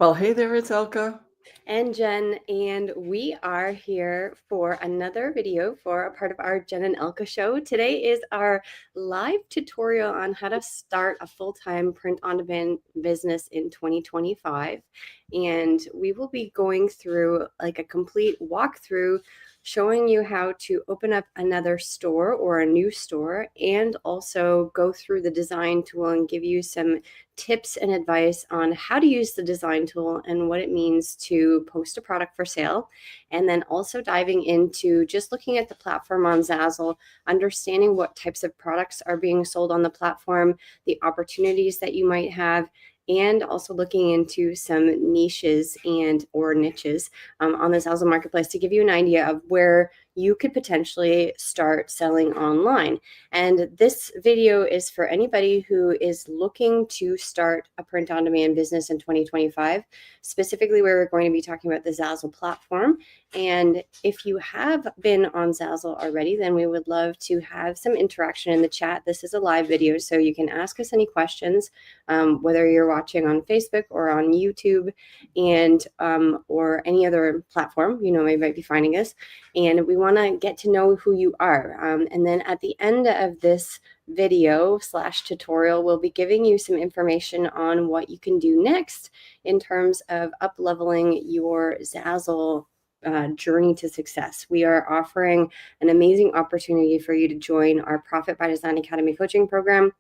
Well, hey there, it's Elka. And Jen, and we are here for another video for a part of our Jen and Elka show. Today is our live tutorial on how to start a full-time print-on-demand business in 2025. And we will be going through like a complete walkthrough showing you how to open up another store or a new store, and also go through the design tool and give you some tips and advice on how to use the design tool and what it means to post a product for sale. And then also diving into just looking at the platform on Zazzle, understanding what types of products are being sold on the platform, the opportunities that you might have, and also looking into some niches or niches on the Zazzle marketplace to give you an idea of where you could potentially start selling online. And this video is for anybody who is looking to start a print-on-demand business in 2025. Specifically, we're going to be talking about the Zazzle platform. And if you have been on Zazzle already, then we would love to have some interaction in the chat. This is a live video, so you can ask us any questions, whether you're watching on Facebook or on YouTube, and or any other platform, you might be finding us. And we want to get to know who you are. And then at the end of this video/tutorial, we'll be giving you some information on what you can do next in terms of up-leveling your Zazzle journey to success. We are offering an amazing opportunity for you to join our Profit by Design Academy coaching program.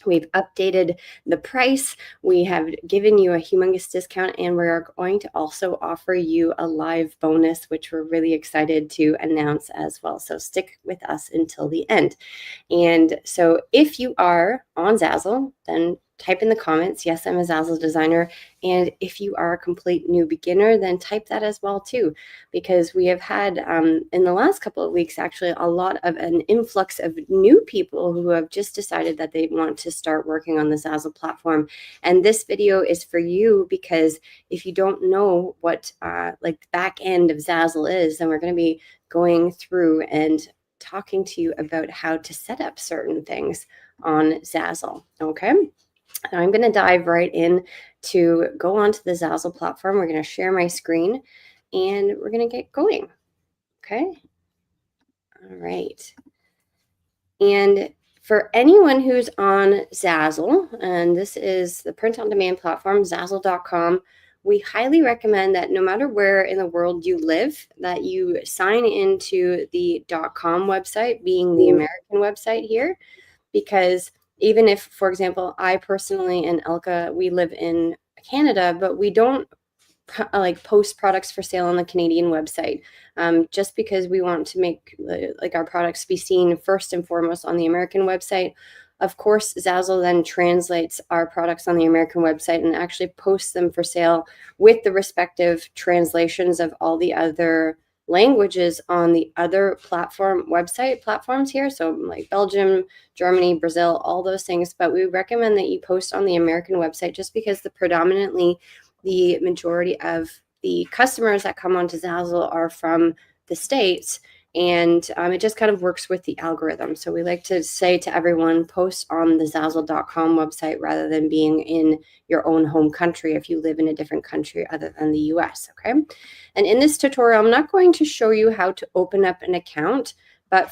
We've updated the price. We have given you a humongous discount, and we're going to also offer you a live bonus, which we're really excited to announce as well. So stick with us until the end. And so if you are on Zazzle, then type in the comments, yes, I'm a Zazzle designer. And if you are a complete new beginner, then type that as well too, because we have had in the last couple of weeks, actually, a lot of an influx of new people who have just decided that they want to start working on the Zazzle platform. And this video is for you, because if you don't know what like the back end of Zazzle is, then we're going to be going through and talking to you about how to set up certain things on Zazzle. Okay. Now I'm going to dive right in to go onto the Zazzle platform. We're going to share my screen and we're going to get going. Okay. All right. And for anyone who's on Zazzle, and this is the print-on-demand platform, Zazzle.com, we highly recommend that no matter where in the world you live, that you sign into the .com website, being the American website here, because even if, for example, I personally and Elka, we live in Canada, but we don't like post products for sale on the Canadian website, just because we want to make like our products be seen first and foremost on the American website. Of course, Zazzle then translates our products on the American website and actually posts them for sale with the respective translations of all the other languages on the other platforms here. So like Belgium, Germany, Brazil, all those things. But we recommend that you post on the American website, just because predominantly the majority of the customers that come onto Zazzle are from the States, and it just kind of works with the algorithm. So we like to say to everyone, post on the Zazzle.com website rather than being in your own home country if you live in a different country other than the US, okay? And in this tutorial, I'm not going to show you how to open up an account, but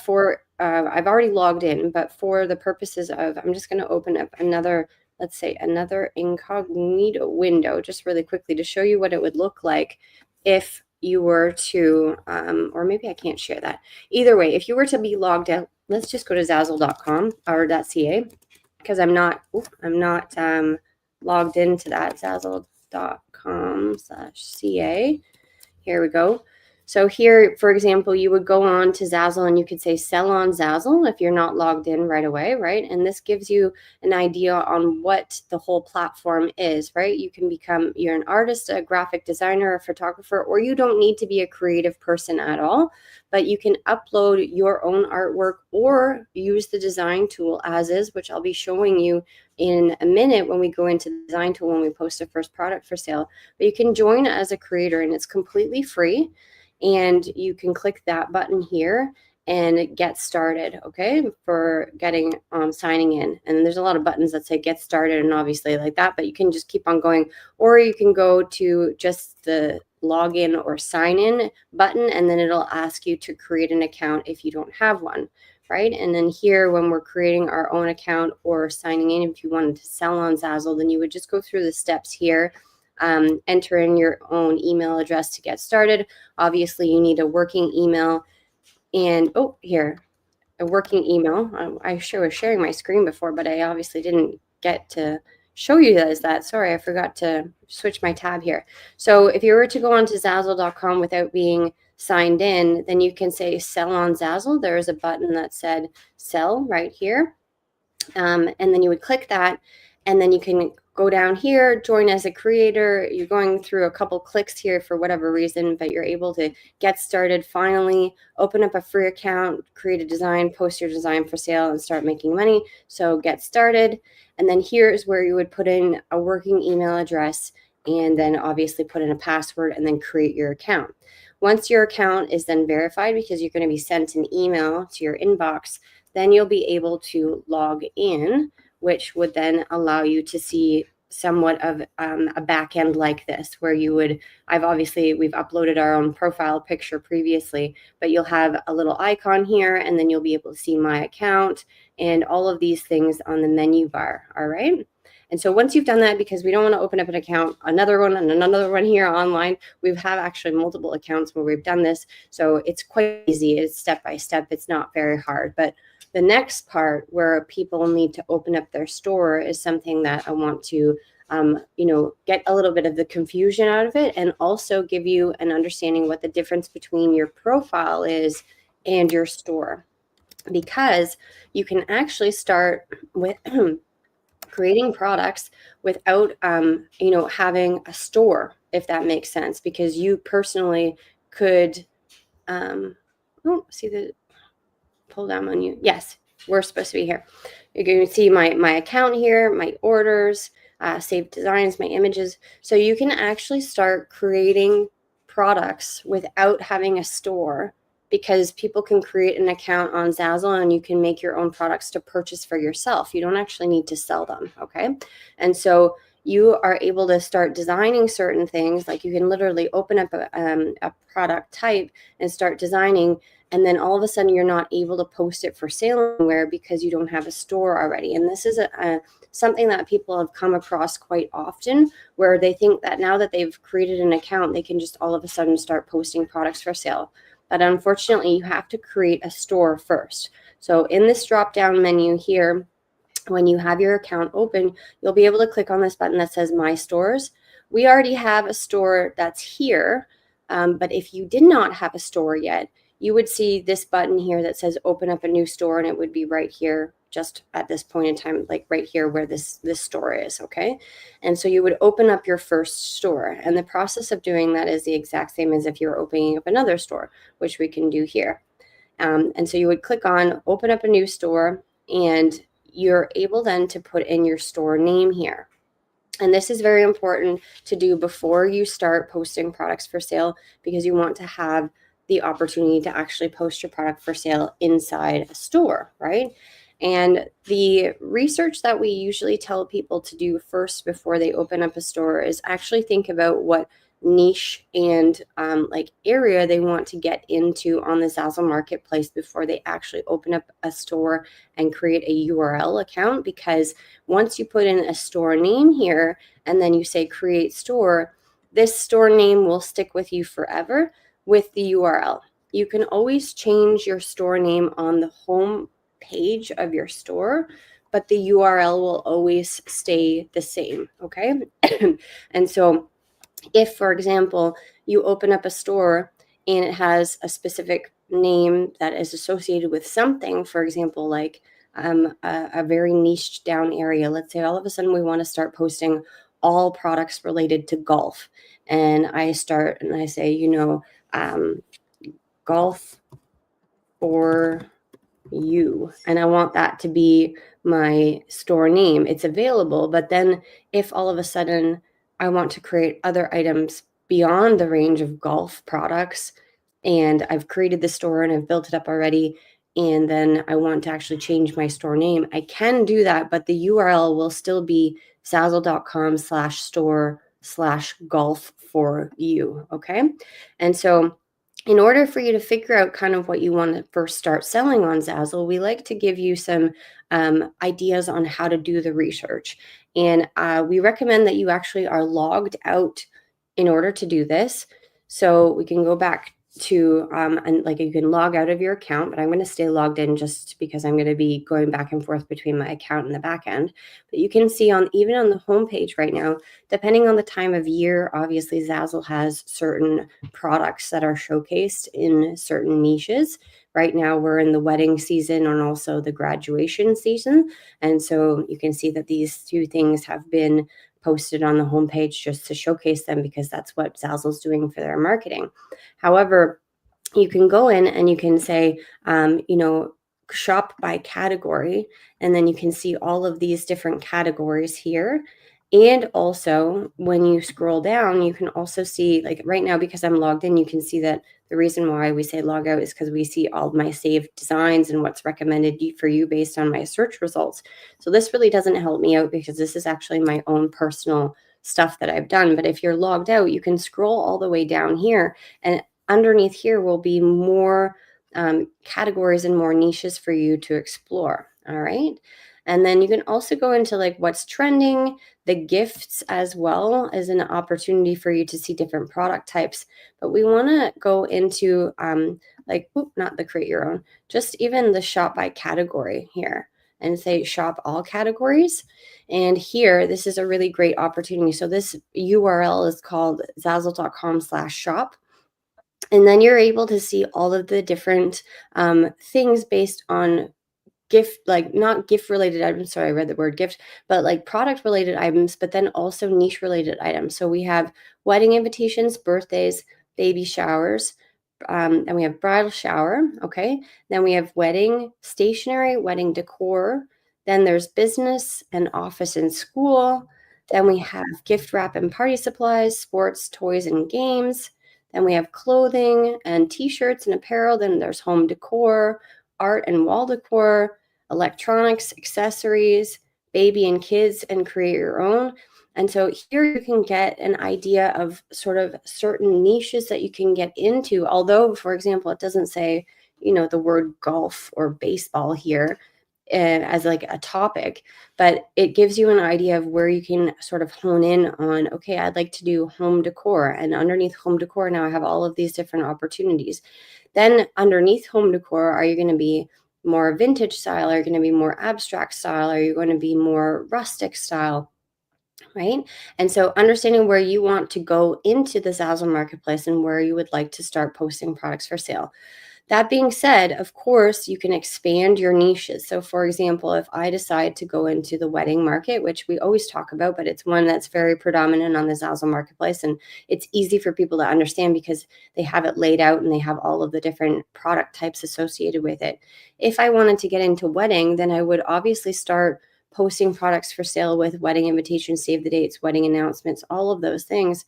I've already logged in, but for the purposes of, I'm just going to open up another, let's say another incognito window, just really quickly to show you what it would look like if you were to, or maybe I can't share that. Either way, if you were to be logged out, let's just go to Zazzle.com or .ca, because I'm not logged into that, Zazzle.com/ca. Here we go. So here, for example, you would go on to Zazzle and you could say sell on Zazzle if you're not logged in right away, right? And this gives you an idea on what the whole platform is, right? You can you're an artist, a graphic designer, a photographer, or you don't need to be a creative person at all, but you can upload your own artwork or use the design tool as is, which I'll be showing you in a minute when we go into the design tool when we post a first product for sale. But you can join as a creator, and it's completely free. And you can click that button here, and get started, okay, for getting signing in. And there's a lot of buttons that say get started and obviously like that, but you can just keep on going, or you can go to just the login or sign in button, and then it'll ask you to create an account if you don't have one, right? And then here, when we're creating our own account or signing in, if you wanted to sell on Zazzle, then you would just go through the steps here. Enter in your own email address to get started. Obviously, you need a working email. And here, a working email. I was sharing my screen before, but I obviously didn't get to show you guys that. Sorry, I forgot to switch my tab here. So if you were to go onto Zazzle.com without being signed in, then you can say sell on Zazzle. There is a button that said sell right here. And then you would click that, and then you can go down here, join as a creator. You're going through a couple clicks here for whatever reason, but you're able to get started finally, open up a free account, create a design, post your design for sale, and start making money. So get started. And then here's where you would put in a working email address, and then obviously put in a password, and then create your account. Once your account is then verified, because you're going to be sent an email to your inbox, then you'll be able to log in, which would then allow you to see somewhat of a back end like this, where you would, we've uploaded our own profile picture previously, but you'll have a little icon here, and then you'll be able to see my account and all of these things on the menu bar. All right. And so once you've done that, because we don't want to open up an account, another one and another one here online, we have actually multiple accounts where we've done this. So it's quite easy. It's step by step. It's not very hard. But the next part, where people need to open up their store, is something that I want to get a little bit of the confusion out of it, and also give you an understanding what the difference between your profile is and your store. Because you can actually start with creating products without having a store, if that makes sense, because you personally could see the pull down menu. Yes, we're supposed to be here. You're going to see my account here, my orders, saved designs, my images. So you can actually start creating products without having a store, because people can create an account on Zazzle and you can make your own products to purchase for yourself. You don't actually need to sell them, okay? And so you are able to start designing certain things. Like, you can literally open up a product type and start designing, and then all of a sudden you're not able to post it for sale anywhere because you don't have a store already. And this is something that people have come across quite often, where they think that now that they've created an account, they can just all of a sudden start posting products for sale. But unfortunately, you have to create a store first. So in this drop-down menu here, when you have your account open, you'll be able to click on this button that says My Stores. We already have a store that's here, but if you did not have a store yet, you would see this button here that says Open Up a New Store, and it would be right here, just at this point in time, like right here where this store is, okay? And so you would open up your first store, and the process of doing that is the exact same as if you were opening up another store, which we can do here. And so you would click on Open Up a New Store, and you're able then to put in your store name here. And this is very important to do before you start posting products for sale, because you want to have the opportunity to actually post your product for sale inside a store, right? And the research that we usually tell people to do first before they open up a store is actually think about what niche and area they want to get into on the Zazzle marketplace before they actually open up a store and create a URL account. Because once you put in a store name here and then you say create store, this store name will stick with you forever with the URL. You can always change your store name on the home page of your store, but the URL will always stay the same, okay? And so if, for example, you open up a store and it has a specific name that is associated with something, for example, like a very niched down area, let's say all of a sudden we want to start posting all products related to golf. And I start and I say, golf for you. And I want that to be my store name. It's available. But then if all of a sudden I want to create other items beyond the range of golf products, and I've created the store and I've built it up already, and then I want to actually change my store name, I can do that, but the URL will still be zazzle.com/store/golf for you. Okay. And so, in order for you to figure out kind of what you want to first start selling on Zazzle, we like to give you some ideas on how to do the research. And we recommend that you actually are logged out in order to do this. So we can go back to and like you can log out of your account, but I'm going to stay logged in just because I'm going to be going back and forth between my account and the back end. But you can see on even on the homepage right now, depending on the time of year, obviously Zazzle has certain products that are showcased in certain niches. Right now we're in the wedding season and also the graduation season. And so you can see that these two things have been posted on the homepage just to showcase them because that's what Zazzle's doing for their marketing. However, you can go in and you can say, shop by category, and then you can see all of these different categories here. And also, when you scroll down, you can also see, like right now, because I'm logged in, you can see that the reason why we say log out is because we see all of my saved designs and what's recommended for you based on my search results. So this really doesn't help me out because this is actually my own personal stuff that I've done. But if you're logged out, you can scroll all the way down here, and underneath here will be more categories and more niches for you to explore. All right. And then you can also go into like what's trending, the gifts as well as an opportunity for you to see different product types. But we want to go into not the create your own, just even the shop by category here and say shop all categories. And here, this is a really great opportunity. So this URL is called zazzle.com/shop. And then you're able to see all of the different things based on gift, like not gift related items. Sorry, I read the word gift, but like product related items, but then also niche related items. So we have wedding invitations, birthdays, baby showers, and we have bridal shower. Okay. Then we have wedding stationery, wedding decor. Then there's business and office and school. Then we have gift wrap and party supplies, sports, toys, and games. Then we have clothing and t-shirts and apparel. Then there's home decor, art and wall decor, electronics, accessories, baby and kids, and create your own. And so here you can get an idea of sort of certain niches that you can get into. Although, for example, it doesn't say, the word golf or baseball here as like a topic, but it gives you an idea of where you can sort of hone in on, okay, I'd like to do home decor. And underneath home decor, now I have all of these different opportunities. Then underneath home decor, are you going to be more vintage style? Are you going to be more abstract style? Are you going to be more rustic style? Right. And so understanding where you want to go into the Zazzle marketplace and where you would like to start posting products for sale. That being said, of course, you can expand your niches. So, for example, if I decide to go into the wedding market, which we always talk about, but it's one that's very predominant on the Zazzle marketplace, and it's easy for people to understand because they have it laid out and they have all of the different product types associated with it. If I wanted to get into wedding, then I would obviously start posting products for sale with wedding invitations, save the dates, wedding announcements, all of those things.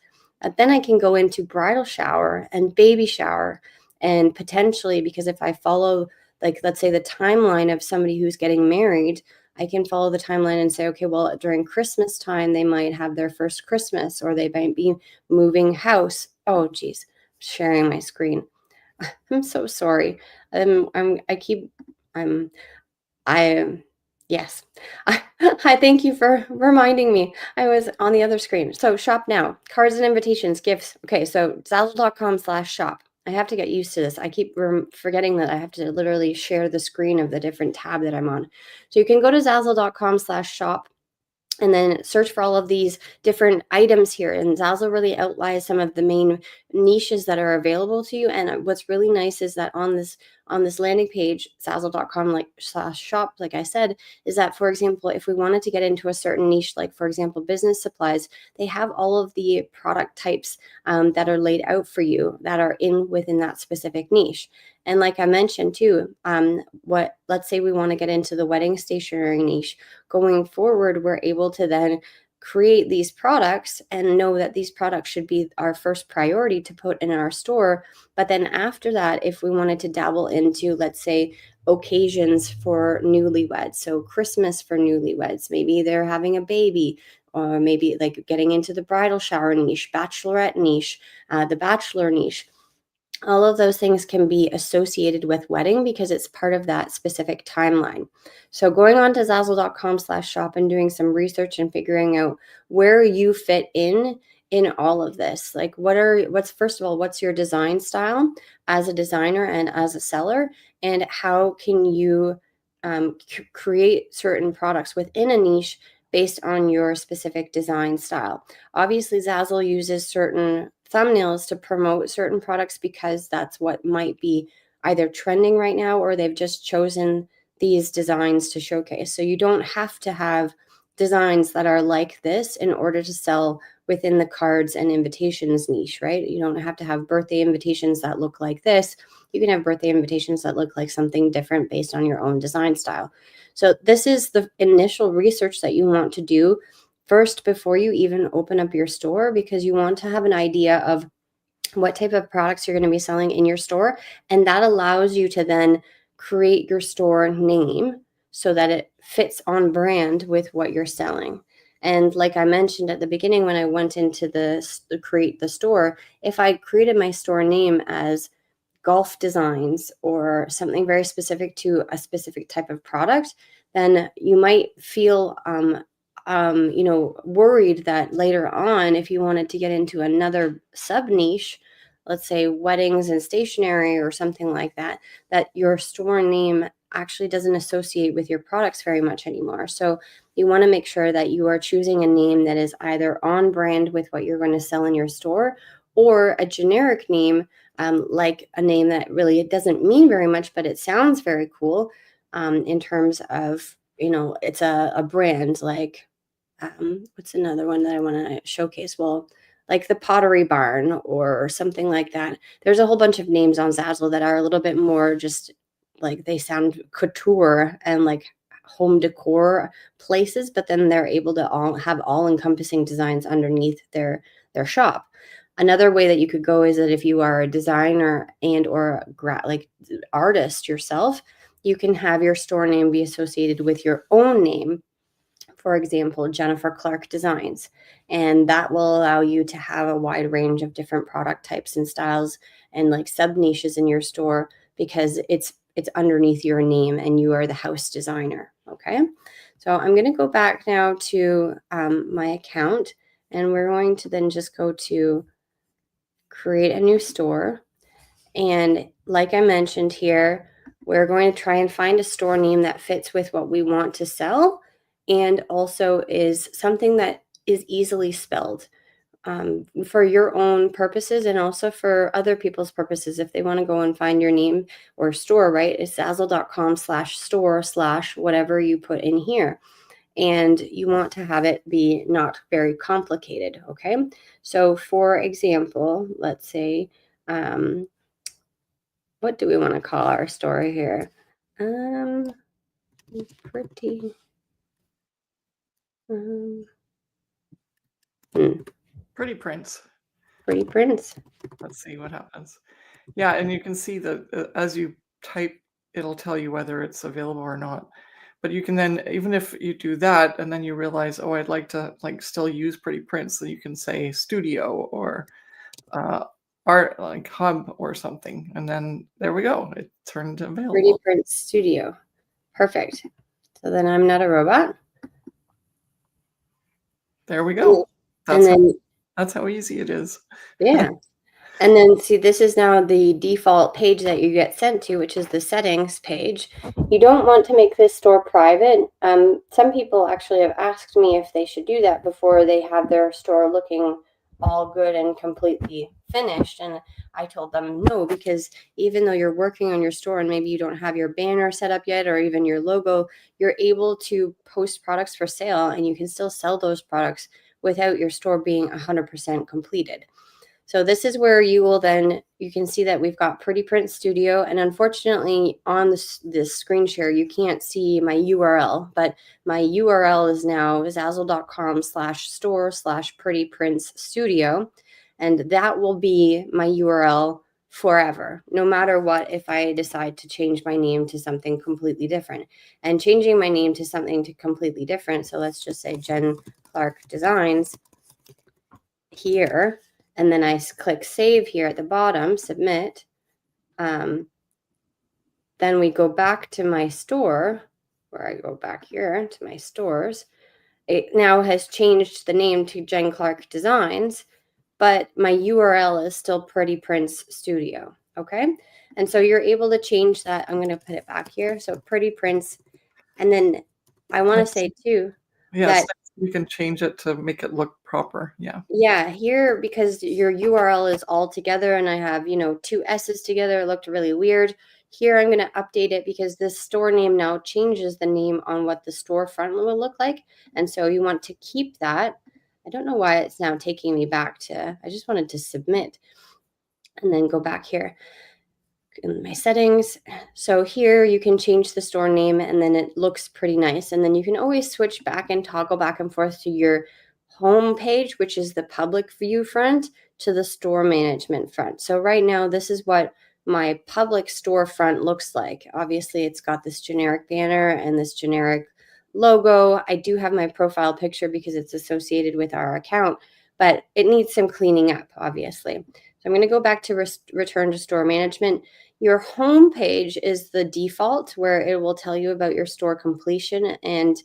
Then I can go into bridal shower and baby shower. And potentially, because if I follow, like, let's say the timeline of somebody who's getting married, I can follow the timeline and say, okay, well, during Christmas time, they might have their first Christmas or they might be moving house. Oh, geez, sharing my screen. I'm so sorry. Yes. I thank you for reminding me. I was on the other screen. So shop now, cards and invitations, gifts. Okay. So zazzle.com/shop. I have to get used to this. I keep forgetting that I have to literally share the screen of the different tab that I'm on. So you can go to zazzle.com/shop and then search for all of these different items here. And Zazzle really outlines some of the main niches that are available to you. And what's really nice is that on this landing page, zazzle.com/shop, like I said, is that, for example, if we wanted to get into a certain niche, like for example, business supplies, they have all of the product types that are laid out for you that are within that specific niche. And like I mentioned too, let's say we want to get into the wedding stationery niche. Going forward, we're able to then create these products and know that these products should be our first priority to put in our store. But then after that, if we wanted to dabble into, let's say, occasions for newlyweds, so Christmas for newlyweds, maybe they're having a baby, or maybe like getting into the bridal shower niche, bachelorette niche, the bachelor niche. All of those things can be associated with wedding because it's part of that specific timeline. So going on to Zazzle.com/shop and doing some research and figuring out where you fit in all of this. Like what's first of all, what's your design style as a designer and as a seller, and how can you create certain products within a niche based on your specific design style. Obviously, Zazzle uses certain thumbnails to promote certain products because that's what might be either trending right now, or they've just chosen these designs to showcase. So you don't have to have designs that are like this in order to sell within the cards and invitations niche, right? You don't have to have birthday invitations that look like this. You can have birthday invitations that look like something different based on your own design style. So this is the initial research that you want to do first before you even open up your store, because you want to have an idea of what type of products you're going to be selling in your store. And that allows you to then create your store name so that it fits on brand with what you're selling. And like I mentioned at the beginning, when I went into the create the store, if I created my store name as golf designs or something very specific to a specific type of product, then you might feel worried that later on, if you wanted to get into another sub niche, let's say weddings and stationery or something like that, that your store name actually doesn't associate with your products very much anymore. So you want to make sure that you are choosing a name that is either on brand with what you're going to sell in your store, or a generic name, like a name that really, it doesn't mean very much, but it sounds very cool, in terms of, it's a brand like, what's another one that I want to showcase? Well, like the Pottery Barn or something like that. There's a whole bunch of names on Zazzle that are a little bit more just like they sound couture and like home decor places, but then they're able to all encompassing designs underneath their shop. Another way that you could go is that if you are a designer and or like artist yourself, you can have your store name be associated with your own name. For example, Jennifer Clark Designs. And that will allow you to have a wide range of different product types and styles and like sub niches in your store, because it's underneath your name and you are the house designer. Okay. So I'm going to go back now to my account, and we're going to then just go to create a new store. And like I mentioned here, we're going to try and find a store name that fits with what we want to sell, and also is something that is easily spelled, for your own purposes and also for other people's purposes. If they want to go and find your name or store, right, it's Zazzle.com/store/whatever you put in here. And you want to have it be not very complicated. Okay. So for example, let's say, what do we want to call our store here? Pretty. Pretty Prints. Pretty Prints. Let's see what happens. Yeah, and you can see that as you type, it'll tell you whether it's available or not. But you can then, even if you do that, and then you realize, oh, I'd like to still use Pretty Prints, so you can say Studio or Art, like Hub or something, and then there we go. It turned available. Pretty Prints Studio. Perfect. So then I'm not a robot. There we go. That's how easy it is. Yeah. And then see, this is now the default page that you get sent to, which is the settings page. You don't want to make this store private. Some people actually have asked me if they should do that before they have their store looking all good and completely finished. And I told them no, because even though you're working on your store and maybe you don't have your banner set up yet or even your logo, you're able to post products for sale and you can still sell those products without your store being 100% completed. So this is where you will then, you can see that we've got Pretty Print Studio. And unfortunately on this screen share, you can't see my URL, but my URL is now zazzle.com/store/Pretty Prints Studio. And that will be my URL forever, no matter what, if I decide to change my name to something completely different. And changing my name to something completely different, so let's just say Jen Clark Designs here, and then I click save here at the bottom, submit. Then we go back to my store, where I go back here to my stores. It now has changed the name to Jen Clark Designs, but my URL is still Pretty Prints Studio. Okay. And so you're able to change that. I'm going to put it back here. So Pretty Prints. And then I want to say too, Yes, that you can change it to make it look proper. Yeah. yeah, here, because your URL is all together and I have, two S's together, it looked really weird. Here, I'm going to update it because this store name now changes the name on what the storefront will look like. And so you want to keep that. I don't know why it's now taking me back to, I just wanted to submit and then go back here in my settings. So here you can change the store name and then it looks pretty nice. And then you can always switch back and toggle back and forth to your home page, which is the public view front, to the store management front. So right now, this is what my public storefront looks like. Obviously, it's got this generic banner and this generic logo. I do have my profile picture because it's associated with our account, but it needs some cleaning up, obviously. So I'm going to go back to return to store management. Your home page is the default, where it will tell you about your store completion and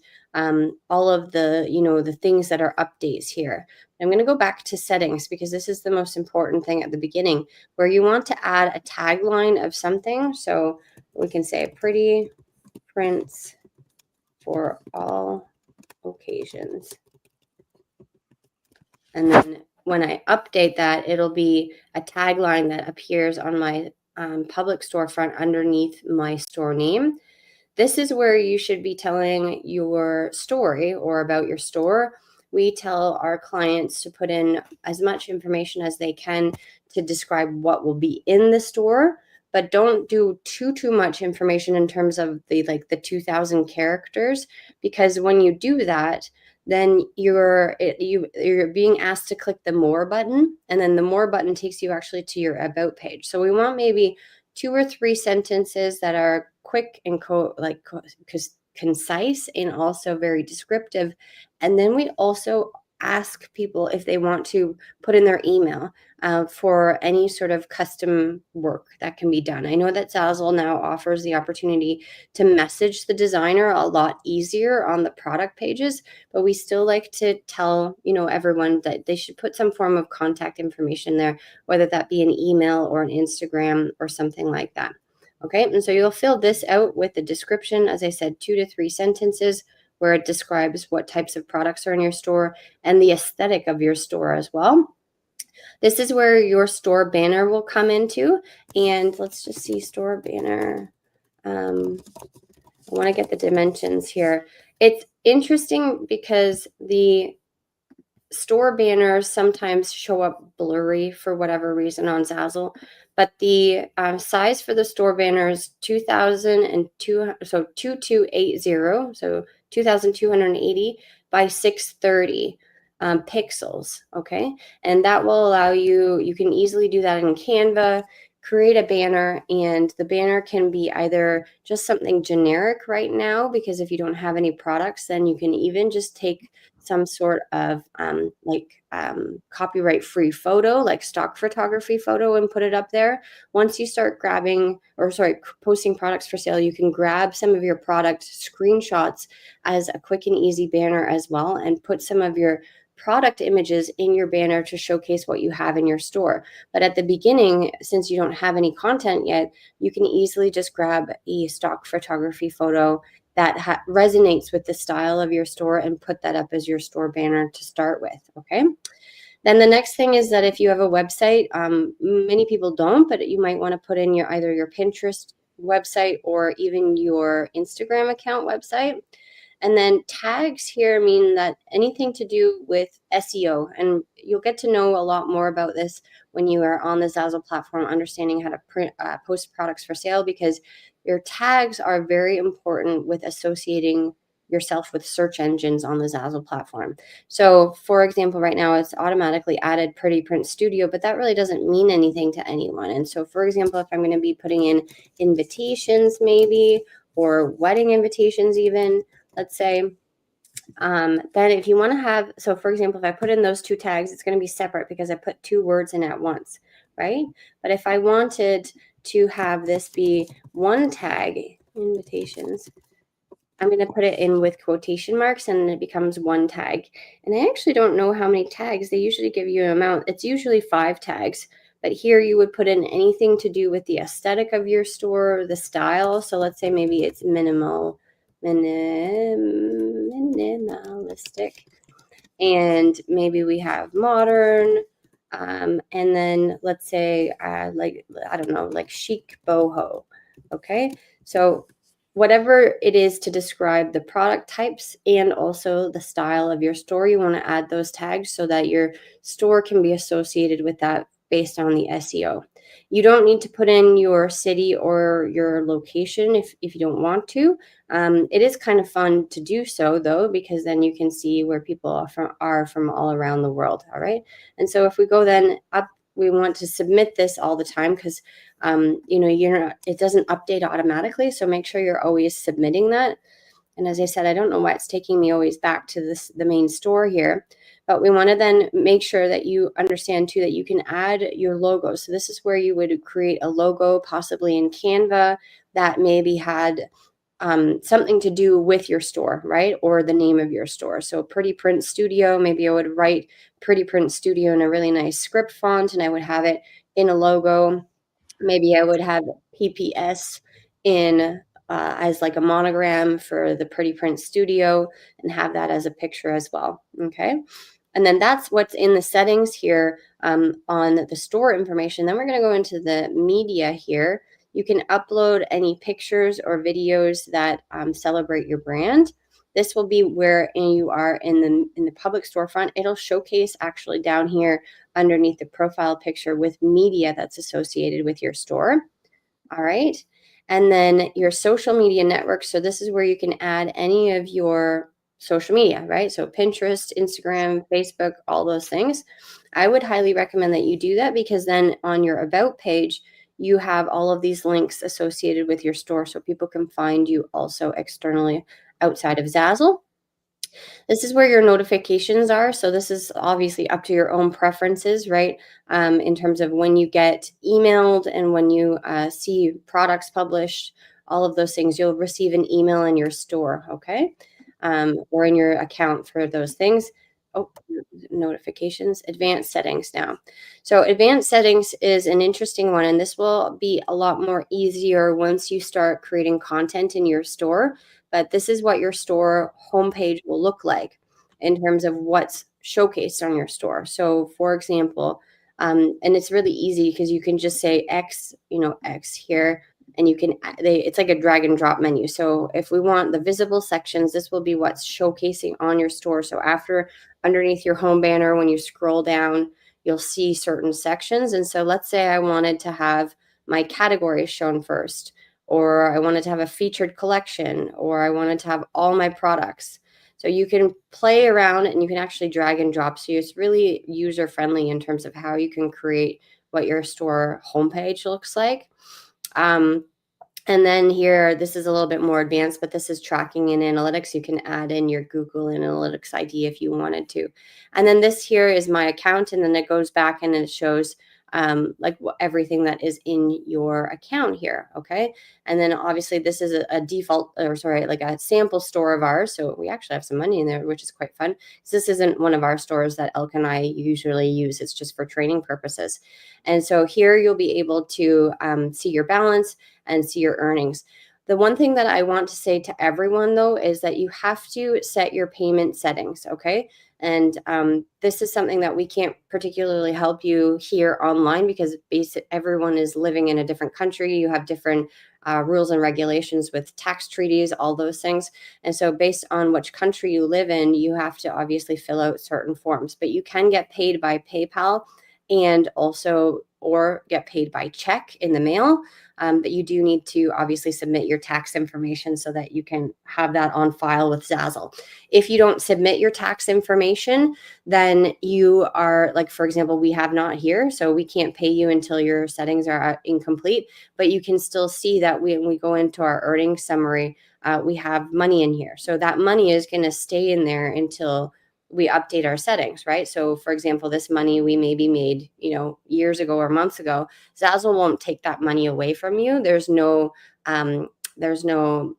all of the, the things that are updates here. I'm going to go back to settings because this is the most important thing at the beginning, where you want to add a tagline of something. So we can say Pretty Prints for all occasions. And then when I update that, it'll be a tagline that appears on my public storefront underneath my store name. This is where you should be telling your story or about your store. We tell our clients to put in as much information as they can to describe what will be in the store, but don't do too much information in terms of the 2,000 characters, because when you do that, then you're being asked to click the more button, and then the more button takes you actually to your about page. So we want maybe 2 or 3 sentences that are quick and concise and also very descriptive. And then we also ask people if they want to put in their email for any sort of custom work that can be done. I know that Zazzle now offers the opportunity to message the designer a lot easier on the product pages, but we still like to tell everyone that they should put some form of contact information there, whether that be an email or an Instagram or something like that. Okay, and so you'll fill this out with the description, as I said, 2 to 3 sentences, where it describes what types of products are in your store and the aesthetic of your store as well. This is where your store banner will come into. And let's just see store banner. I want to get the dimensions here. It's interesting because the store banners sometimes show up blurry for whatever reason on Zazzle, but the size for the store banner is 2,280, so 2,280 by 630 pixels. Okay, and that will allow you can easily do that in Canva. Create a banner, and the banner can be either just something generic right now, because if you don't have any products, then you can even just take some sort of copyright free photo, like stock photography photo, and put it up there. Once you start posting products for sale, you can grab some of your product screenshots as a quick and easy banner as well, and put some of your product images in your banner to showcase what you have in your store. But at the beginning, since you don't have any content yet, you can easily just grab a stock photography photo that resonates with the style of your store and put that up as your store banner to start with. Okay. Then the next thing is that if you have a website, many people don't, but you might want to put in either your Pinterest website or even your Instagram account website. And then tags here mean that anything to do with SEO, and you'll get to know a lot more about this when you are on the Zazzle platform, understanding how to post products for sale, because your tags are very important with associating yourself with search engines on the Zazzle platform. So for example, right now it's automatically added Pretty Print Studio, but that really doesn't mean anything to anyone. And so for example, if I'm going to be putting in invitations maybe, or wedding invitations even, let's say, then if you want to have, so for example, if I put in those two tags, it's going to be separate because I put two words in at once, right? But if I wanted to have this be one tag, invitations, I'm going to put it in with quotation marks and it becomes one tag. And I actually don't know how many tags. They usually give you an amount. It's usually 5 tags. But here you would put in anything to do with the aesthetic of your store, the style. So let's say maybe it's minimalistic. And maybe we have modern. And then let's say like, I don't know, like chic boho. Okay. So whatever it is to describe the product types and also the style of your store, you want to add those tags so that your store can be associated with that based on the SEO. You don't need to put in your city or your location if you don't want to. It is kind of fun to do so though, because then you can see where people are from all around the world. All right. And so if we go then up, we want to submit this all the time because it doesn't update automatically. So make sure you're always submitting that. And as I said, I don't know why it's taking me always back to the main store here, but we want to then make sure that you understand too that you can add your logo. So this is where you would create a logo, possibly in Canva, that maybe had something to do with your store, right? Or the name of your store. So Pretty Print Studio, maybe I would write Pretty Print Studio in a really nice script font and I would have it in a logo. Maybe I would have PPS in as like a monogram for the Pretty Print Studio and have that as a picture as well. Okay. And then that's what's in the settings here on the store information. Then we're going to go into the media here. You can upload any pictures or videos that celebrate your brand. This will be where you are in the public storefront. It'll showcase actually down here underneath the profile picture with media that's associated with your store. All right. And then your social media network. So this is where you can add any of your social media, right? So Pinterest, Instagram, Facebook, all those things. I would highly recommend that you do that because then on your about page, you have all of these links associated with your store so people can find you also externally outside of Zazzle. This is where your notifications are. So this is obviously up to your own preferences, right? In terms of when you get emailed and when you see products published, all of those things, you'll receive an email in your store, okay? Or in your account for those things. Oh, notifications, advanced settings now. So advanced settings is an interesting one, and this will be a lot more easier once you start creating content in your store. But this is what your store homepage will look like in terms of what's showcased on your store. So for example, and it's really easy because you can just say X, X here, and you can, it's like a drag and drop menu. So if we want the visible sections, this will be what's showcasing on your store. So underneath your home banner, when you scroll down, you'll see certain sections. And so let's say I wanted to have my categories shown first, or I wanted to have a featured collection, or I wanted to have all my products. So you can play around and you can actually drag and drop. So it's really user friendly in terms of how you can create what your store homepage looks like. And then here, this is a little bit more advanced, but this is tracking in analytics. You can add in your Google Analytics ID if you wanted to. And then this here is my account, and then it goes back and it shows everything that is in your account here, okay? And then obviously this is a default, like a sample store of ours. So we actually have some money in there, which is quite fun. So this isn't one of our stores that Elke and I usually use. It's just for training purposes. And so here you'll be able to see your balance and see your earnings. The one thing that I want to say to everyone, though, is that you have to set your payment settings, okay? And this is something that we can't particularly help you here online because everyone is living in a different country. You have different rules and regulations with tax treaties, all those things. And so based on which country you live in, you have to obviously fill out certain forms, but you can get paid by PayPal and also or get paid by check in the mail. But you do need to obviously submit your tax information so that you can have that on file with Zazzle. If you don't submit your tax information, then you are, like, for example, we have not here, so we can't pay you until your settings are incomplete, but you can still see that when we go into our earnings summary, we have money in here. So that money is going to stay in there until we update our settings, right? So for example, this money we maybe made, years ago or months ago, Zazzle won't take that money away from you. There's no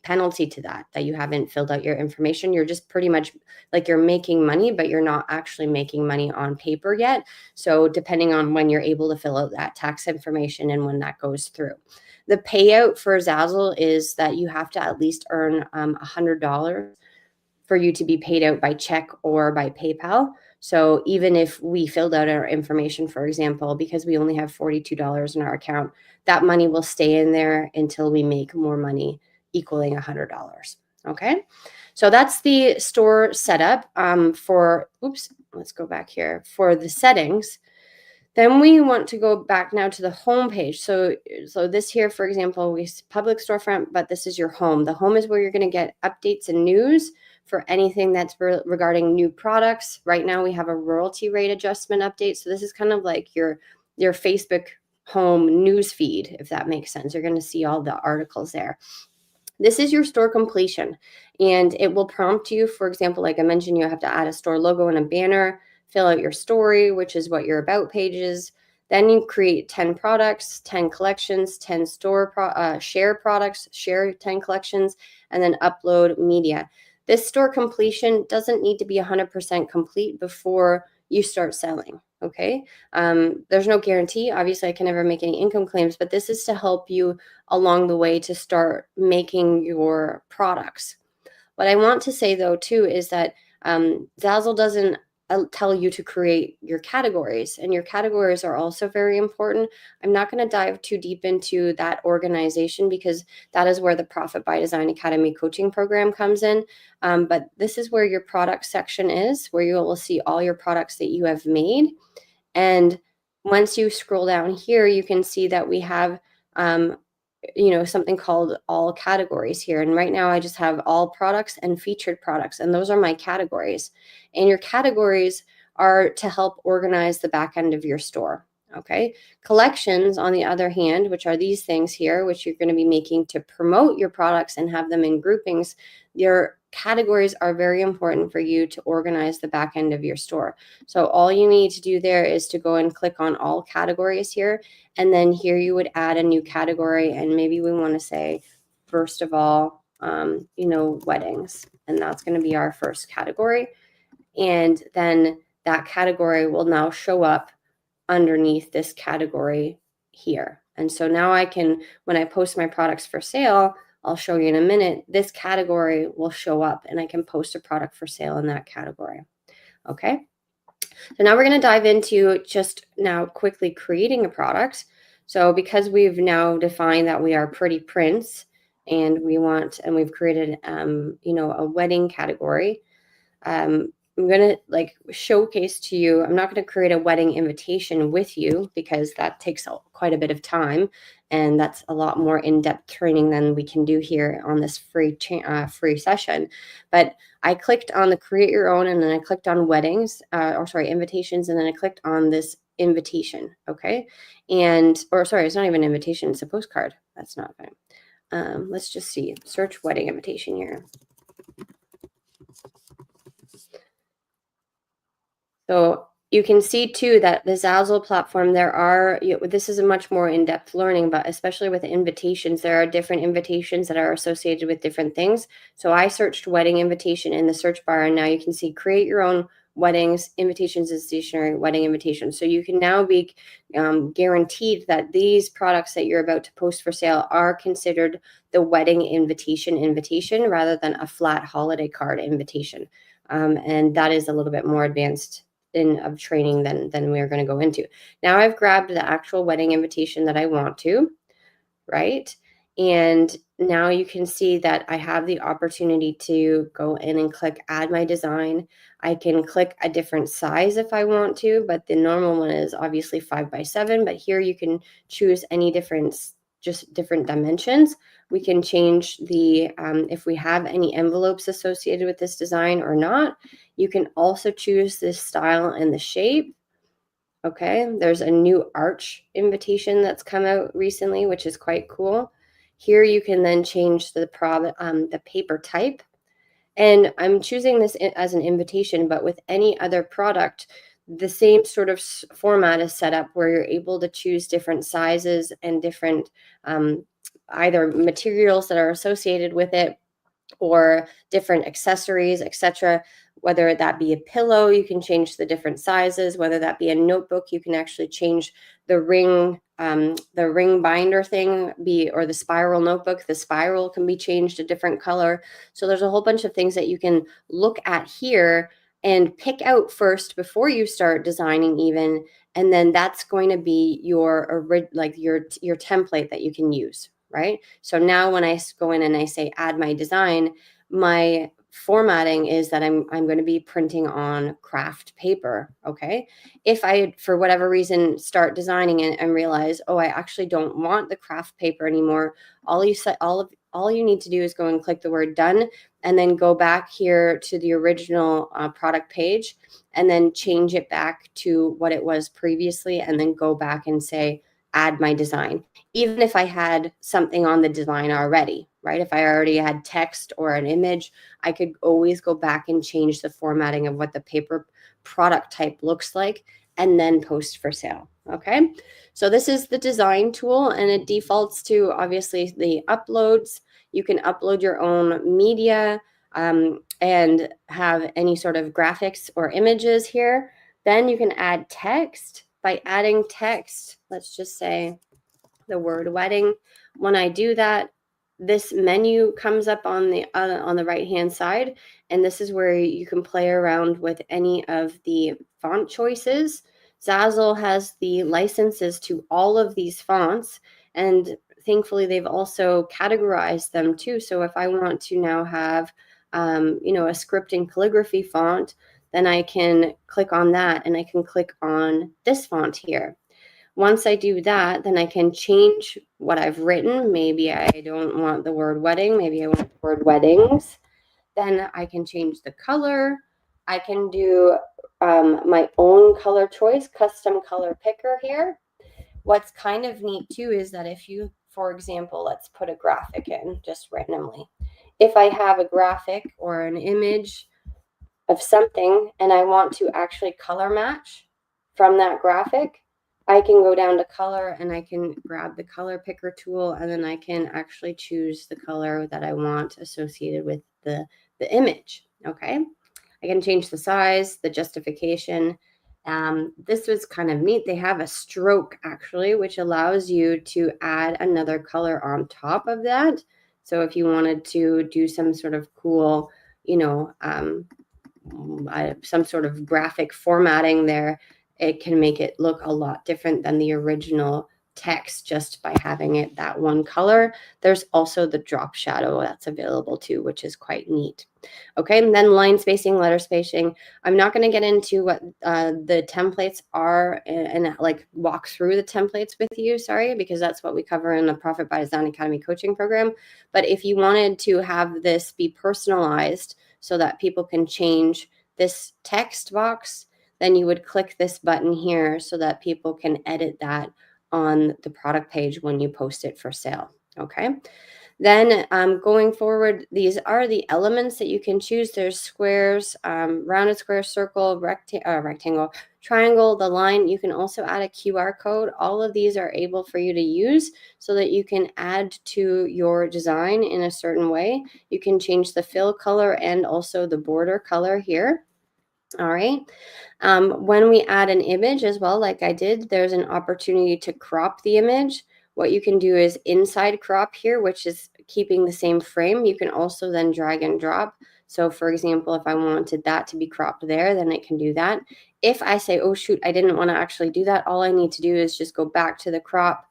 penalty to that you haven't filled out your information. You're just pretty much like you're making money, but you're not actually making money on paper yet. So depending on when you're able to fill out that tax information and when that goes through. The payout for Zazzle is that you have to at least earn $100 for you to be paid out by check or by PayPal. So even if we filled out our information, for example, because we only have $42 in our account, that money will stay in there until we make more money equaling $100. Okay. So that's the store setup let's go back here for the settings. Then we want to go back now to the home page. So this here, for example, we public storefront, but this is your home. The home is where you're going to get updates and news for anything that's regarding new products. Right now we have a royalty rate adjustment update. So this is kind of like your Facebook home news feed, if that makes sense. You're going to see all the articles there. This is your store completion, and it will prompt you, for example, like I mentioned, you have to add a store logo and a banner, fill out your story, which is what your about page is. Then you create 10 products, 10 collections, 10 share products, share 10 collections, and then upload media. This store completion doesn't need to be 100% complete before you start selling, okay? There's no guarantee. Obviously, I can never make any income claims, but this is to help you along the way to start making your products. What I want to say, though, too, is that Zazzle doesn't tell you to create your categories, and your categories are also very important. I'm not going to dive too deep into that organization because that is where the Profit by Design Academy coaching program comes in. But this is where your product section is, where you will see all your products that you have made. And once you scroll down here, you can see that we have something called all categories here. And right now I just have all products and featured products, and those are my categories. And your categories are to help organize the back end of your store. Okay. Collections, on the other hand, which are these things here, which you're going to be making to promote your products and have them in groupings. Your categories are very important for you to organize the back end of your store. So all you need to do there is to go and click on all categories here. And then here you would add a new category. And maybe we want to say, first of all, weddings. And that's going to be our first category. And then that category will now show up underneath this category here. And so now I can, when I post my products for sale, I'll show you in a minute, this category will show up and I can post a product for sale in that category. Okay. So now we're going to dive into just now quickly creating a product. So because we've now defined that we are pretty prints and we've created, a wedding category, I'm going to showcase to you. I'm not going to create a wedding invitation with you because that takes quite a bit of time. And that's a lot more in-depth training than we can do here on this free session. But I clicked on the create your own, and then I clicked on weddings, invitations. And then I clicked on this invitation. Okay. It's not even an invitation. It's a postcard. That's not fine. Let's just see, search wedding invitation here. So you can see too that the Zazzle platform, this is a much more in-depth learning, but especially with invitations, there are different invitations that are associated with different things. So I searched wedding invitation in the search bar, and now you can see create your own weddings, invitations and stationery, wedding invitations. So you can now be guaranteed that these products that you're about to post for sale are considered the wedding invitation rather than a flat holiday card invitation. And that is a little bit more advanced of training than we're going to go into. Now I've grabbed the actual wedding invitation that I want to, right? And now you can see that I have the opportunity to go in and click add my design. I can click a different size if I want to, but the normal one is obviously 5x7, but here you can choose any different, just different dimensions. We can change the, if we have any envelopes associated with this design or not. You can also choose this style and the shape. Okay, there's a new arch invitation that's come out recently, which is quite cool. Here you can then change the paper type. And I'm choosing this as an invitation, but with any other product, the same sort of format is set up where you're able to choose different sizes and different either materials that are associated with it or different accessories, etc. Whether that be a pillow, you can change the different sizes. Whether that be a notebook, you can actually change the ring binder thing, or the spiral notebook. The spiral can be changed a different color. So there's a whole bunch of things that you can look at here and pick out first before you start designing even, and then that's going to be your template that you can use. Right? So now when I go in and I say add my design, my formatting is that I'm going to be printing on craft paper. Okay. If I, for whatever reason, start designing it and realize, oh, I actually don't want the craft paper anymore, all you need to do is go and click the word done, and then go back here to the original product page and then change it back to what it was previously, and then go back and say add my design, even if I had something on the design already, right? If I already had text or an image, I could always go back and change the formatting of what the paper product type looks like and then post for sale. Okay, so this is the design tool, and it defaults to obviously the uploads. You can upload your own media and have any sort of graphics or images here. Then you can add text. By adding text, let's just say the word wedding. When I do that, this menu comes up on the right hand side, and this is where you can play around with any of the font choices. Zazzle has the licenses to all of these fonts, and thankfully they've also categorized them too. So if I want to now have a script and calligraphy font, then I can click on that, and I can click on this font here. Once I do that, then I can change what I've written. Maybe I don't want the word wedding. Maybe I want the word weddings. Then I can change the color. I can do my own color choice, custom color picker here. What's kind of neat too is that if you, for example, let's put a graphic in just randomly. If I have a graphic or an image of something and I want to actually color match from that graphic, I can go down to color and I can grab the color picker tool, and then I can actually choose the color that I want associated with the image. Okay, I can change the size, the justification. This was kind of neat. They have a stroke actually, which allows you to add another color on top of that. So if you wanted to do some sort of cool, some sort of graphic formatting there, it can make it look a lot different than the original text just by having it that one color. There's also the drop shadow that's available too, which is quite neat. Okay, and then line spacing, letter spacing. I'm not going to get into what the templates are and like walk through the templates with you, sorry, because that's what we cover in the Profit by Design Academy coaching program. But if you wanted to have this be personalized so that people can change this text box, then you would click this button here so that people can edit that on the product page when you post it for sale. Okay. Then going forward, these are the elements that you can choose. There's squares, rounded square, circle, rectangle, triangle, the line. You can also add a QR code. All of these are able for you to use so that you can add to your design in a certain way. You can change the fill color and also the border color here. All right. When we add an image as well, like I did, there's an opportunity to crop the image. What you can do is inside crop here, which is keeping the same frame. You can also then drag and drop. So for example, if I wanted that to be cropped there, then it can do that. If I say, oh shoot, I didn't want to actually do that, all I need to do is just go back to the crop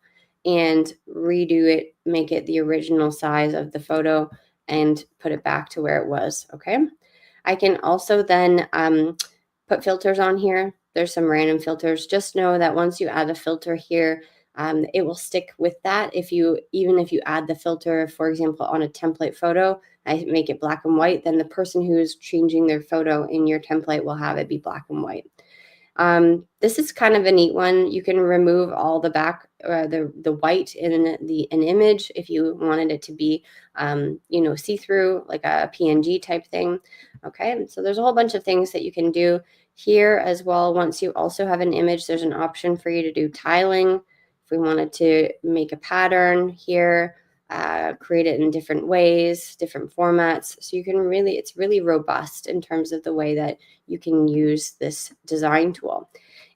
and redo it, make it the original size of the photo and put it back to where it was, okay? I can also then put filters on here. There's some random filters. Just know that once you add a filter here, it will stick with that. Even if you add the filter, for example, on a template photo, I make it black and white, then the person who's changing their photo in your template will have it be black and white. This is kind of a neat one. You can remove all the the white in an image if you wanted it to be, see-through, like a PNG type thing. Okay, so there's a whole bunch of things that you can do here as well. Once you also have an image, there's an option for you to do tiling. If we wanted to make a pattern here, create it in different ways, different formats. So it's really robust in terms of the way that you can use this design tool.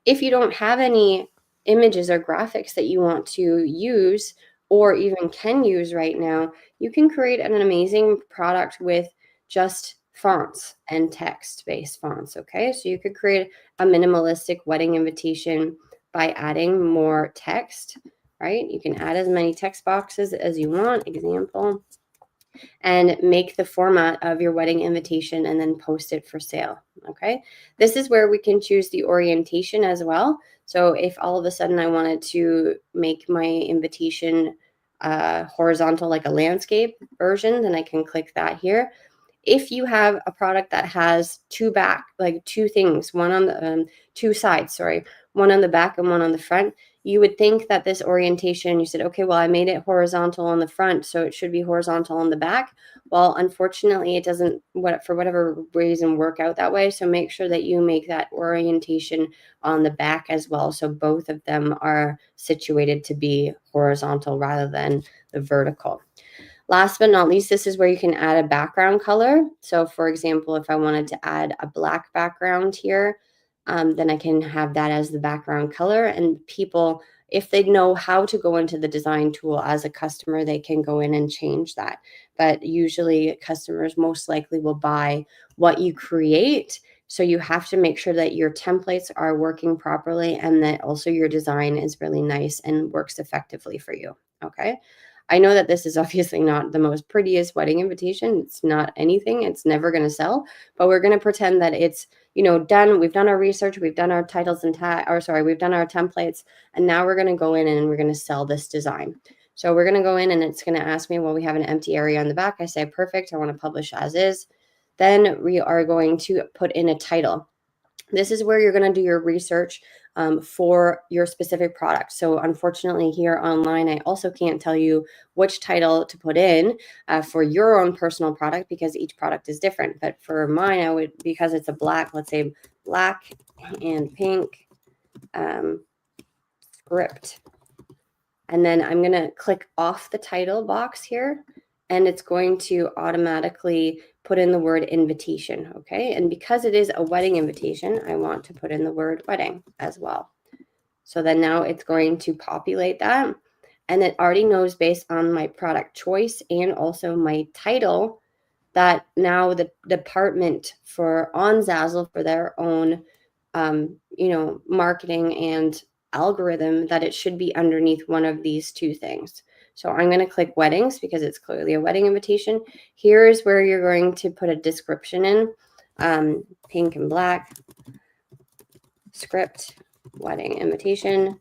If you don't have any images or graphics that you want to use or even can use right now, you can create an amazing product with just fonts and text-based fonts, okay? So you could create a minimalistic wedding invitation by adding more text, right? You can add as many text boxes as you want, example, and make the format of your wedding invitation and then post it for sale, okay? This is where we can choose the orientation as well. So if all of a sudden I wanted to make my invitation horizontal, like a landscape version, then I can click that here. If you have a product that has two things, one on the two sides, sorry, one on the back and one on the front, you would think that this orientation, you said, okay, well, I made it horizontal on the front, so it should be horizontal on the back. Well, unfortunately, it doesn't, for whatever reason, work out that way. So make sure that you make that orientation on the back as well. So both of them are situated to be horizontal rather than the vertical. Last but not least, this is where you can add a background color. So for example, if I wanted to add a black background here, then I can have that as the background color. And people, if they know how to go into the design tool as a customer, they can go in and change that. But usually customers most likely will buy what you create. So you have to make sure that your templates are working properly and that also your design is really nice and works effectively for you. Okay. I know that this is obviously not the most prettiest wedding invitation. It's not anything. It's never going to sell, but we're going to pretend that it's, done. We've done our research. We've done our titles and we've done our templates. And now we're going to go in and we're going to sell this design. So we're going to go in and it's going to ask me, well, we have an empty area on the back. I say, perfect. I want to publish as is. Then we are going to put in a title. This is where you're going to do your research for your specific product. So unfortunately here online, I also can't tell you which title to put in for your own personal product because each product is different. But for mine, because it's a black, let's say black and pink script. And then I'm going to click off the title box here and it's going to automatically put in the word invitation, okay? And because it is a wedding invitation, I want to put in the word wedding as well. So then now it's going to populate that. And it already knows based on my product choice and also my title that now the department on Zazzle for their own, marketing and algorithm that it should be underneath one of these two things. So I'm going to click weddings because it's clearly a wedding invitation. Here's where you're going to put a description in, pink and black, script, wedding invitation.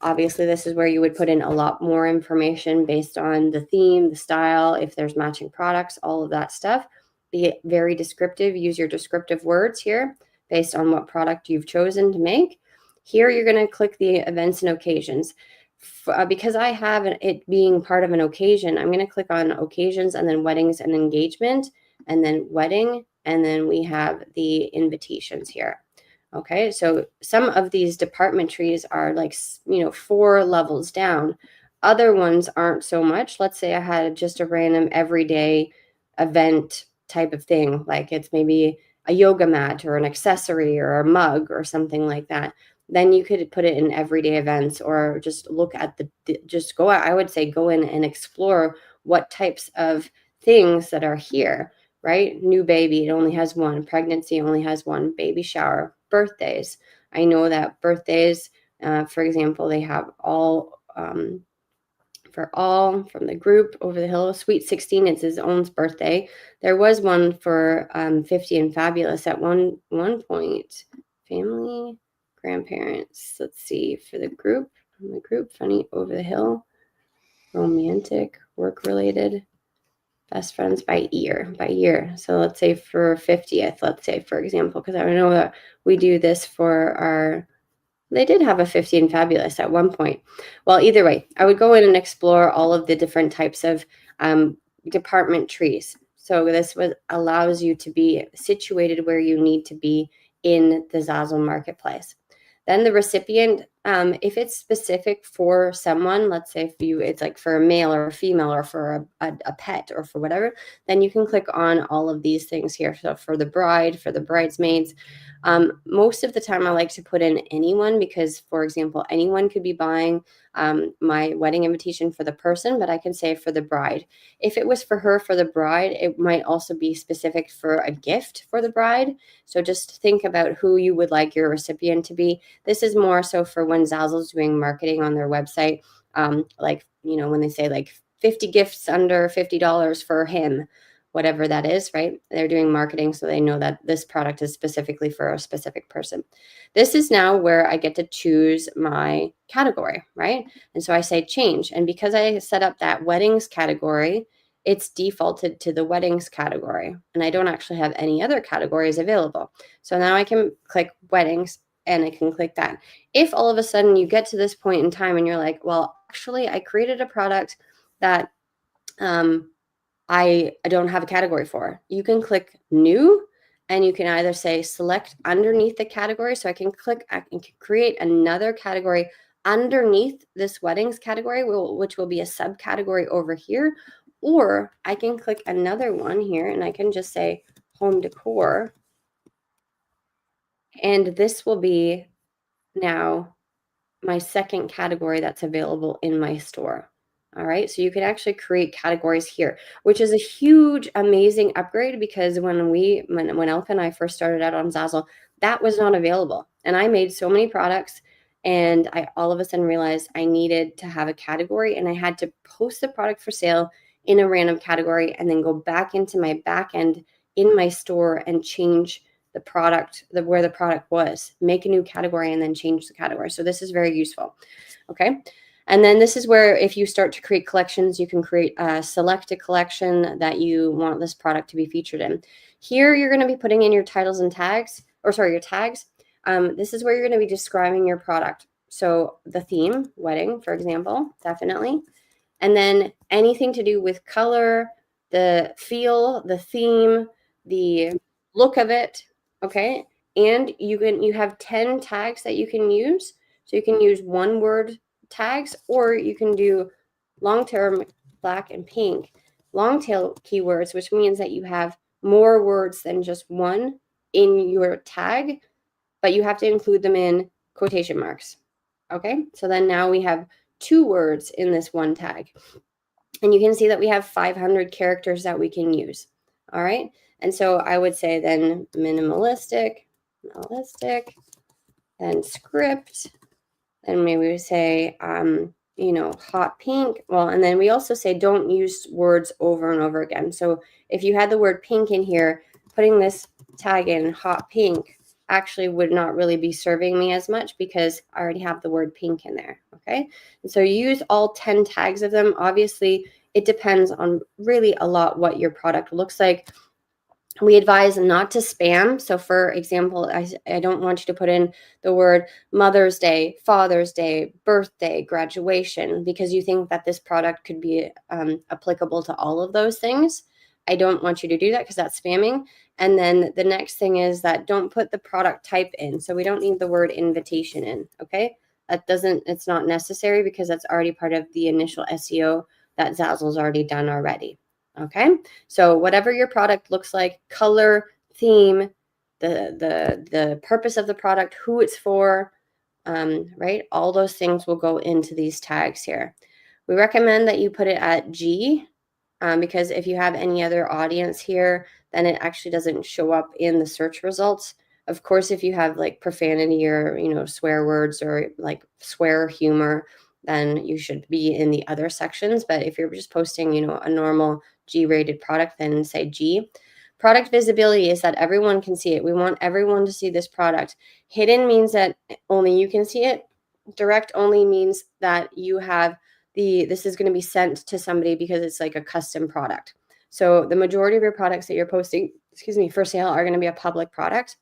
Obviously, this is where you would put in a lot more information based on the theme, the style, if there's matching products, all of that stuff. Be very descriptive. Use your descriptive words here based on what product you've chosen to make. Here, you're going to click the events and occasions. Because I have it being part of an occasion, I'm going to click on occasions and then weddings and engagement and then wedding. And then we have the invitations here. Okay, so some of these department trees are like, 4 levels down. Other ones aren't so much. Let's say I had just a random everyday event type of thing. Like it's maybe a yoga mat or an accessory or a mug or something like that, then you could put it in everyday events, or just look at just go out. I would say go in and explore what types of things that are here, right? New baby, it only has one. Pregnancy only has one. Baby shower. Birthdays. I know that birthdays, for example, they have all, for all from the group Over the Hill, Sweet 16, it's his own birthday. There was one for 50 and Fabulous at one point. Family, grandparents. Let's see, for the group, Funny Over the Hill, romantic, work related, best friends by year. So let's say for 50th, let's say, for example, because I know that we do this for our, they did have a 50 and Fabulous at one point. Well, either way, I would go in and explore all of the different types of department trees. So this allows you to be situated where you need to be in the Zazzle marketplace. Then the recipient, if it's specific for someone, let's say it's like for a male or a female or for a pet or for whatever, then you can click on all of these things here. So for the bride, for the bridesmaids, most of the time I like to put in anyone, because, for example, anyone could be buying my wedding invitation for the person, but I can say for the bride. If it was for her, for the bride, it might also be specific for a gift for the bride. So just think about who you would like your recipient to be. This is more so for when Zazzle's doing marketing on their website, like, when they say like 50 gifts under $50 for him, whatever that is, right? They're doing marketing, so they know that this product is specifically for a specific person. This is now where I get to choose my category, right? And so I say change. And because I set up that weddings category, it's defaulted to the weddings category. And I don't actually have any other categories available. So now I can click weddings and I can click that. If all of a sudden you get to this point in time and you're like, well, actually, I created a product that I don't have a category for, you can click new, and you can either say select underneath the category. So I can create another category underneath this weddings category, which will be a subcategory over here. Or I can click another one here and I can just say home decor. And this will be now my second category that's available in my store. All right, so you can actually create categories here, which is a huge, amazing upgrade, because when Elka and I first started out on Zazzle, that was not available. And I made so many products, and I all of a sudden realized I needed to have a category, and I had to post the product for sale in a random category and then go back into my back end in my store and change the product, where the product was, make a new category and then change the category. So this is very useful. Okay. And then this is where, if you start to create collections, you can select a collection that you want this product to be featured in. Here, you're going to be putting in your titles and tags, your tags. This is where you're going to be describing your product. So the theme, wedding, for example, definitely. And then anything to do with color, the feel, the theme, the look of it. Okay. And you have 10 tags that you can use. So you can use one word tags, or you can do long term, black and pink, long tail keywords, which means that you have more words than just one in your tag, but you have to include them in quotation marks. Okay. So then now we have 2 words in this one tag. And you can see that we have 500 characters that we can use. All right. And so I would say then minimalistic, then script, then maybe we say, hot pink. Well, and then we also say don't use words over and over again. So if you had the word pink in here, putting this tag in hot pink actually would not really be serving me as much, because I already have the word pink in there. Okay. And so you use all 10 tags of them. Obviously, it depends on really a lot what your product looks like. We advise not to spam. So for example, I don't want you to put in the word Mother's Day, Father's Day, birthday, graduation, because you think that this product could be applicable to all of those things. I don't want you to do that, because that's spamming. And then the next thing is that don't put the product type in. So we don't need the word invitation in. Okay. It's not necessary, because that's already part of the initial SEO that Zazzle's already done already. Okay, so whatever your product looks like, color, theme, the purpose of the product, who it's for, right? All those things will go into these tags here. We recommend that you put it at G, because if you have any other audience here, then it actually doesn't show up in the search results. Of course, if you have like profanity or, swear words or like swear humor, then you should be in the other sections. But if you're just posting, a normal G-rated product, then say G. Product visibility is that everyone can see it. We want everyone to see this product. Hidden means that only you can see it. Direct only means that you have this is going to be sent to somebody because it's like a custom product. So the majority of your products that you're posting, for sale are going to be a public product.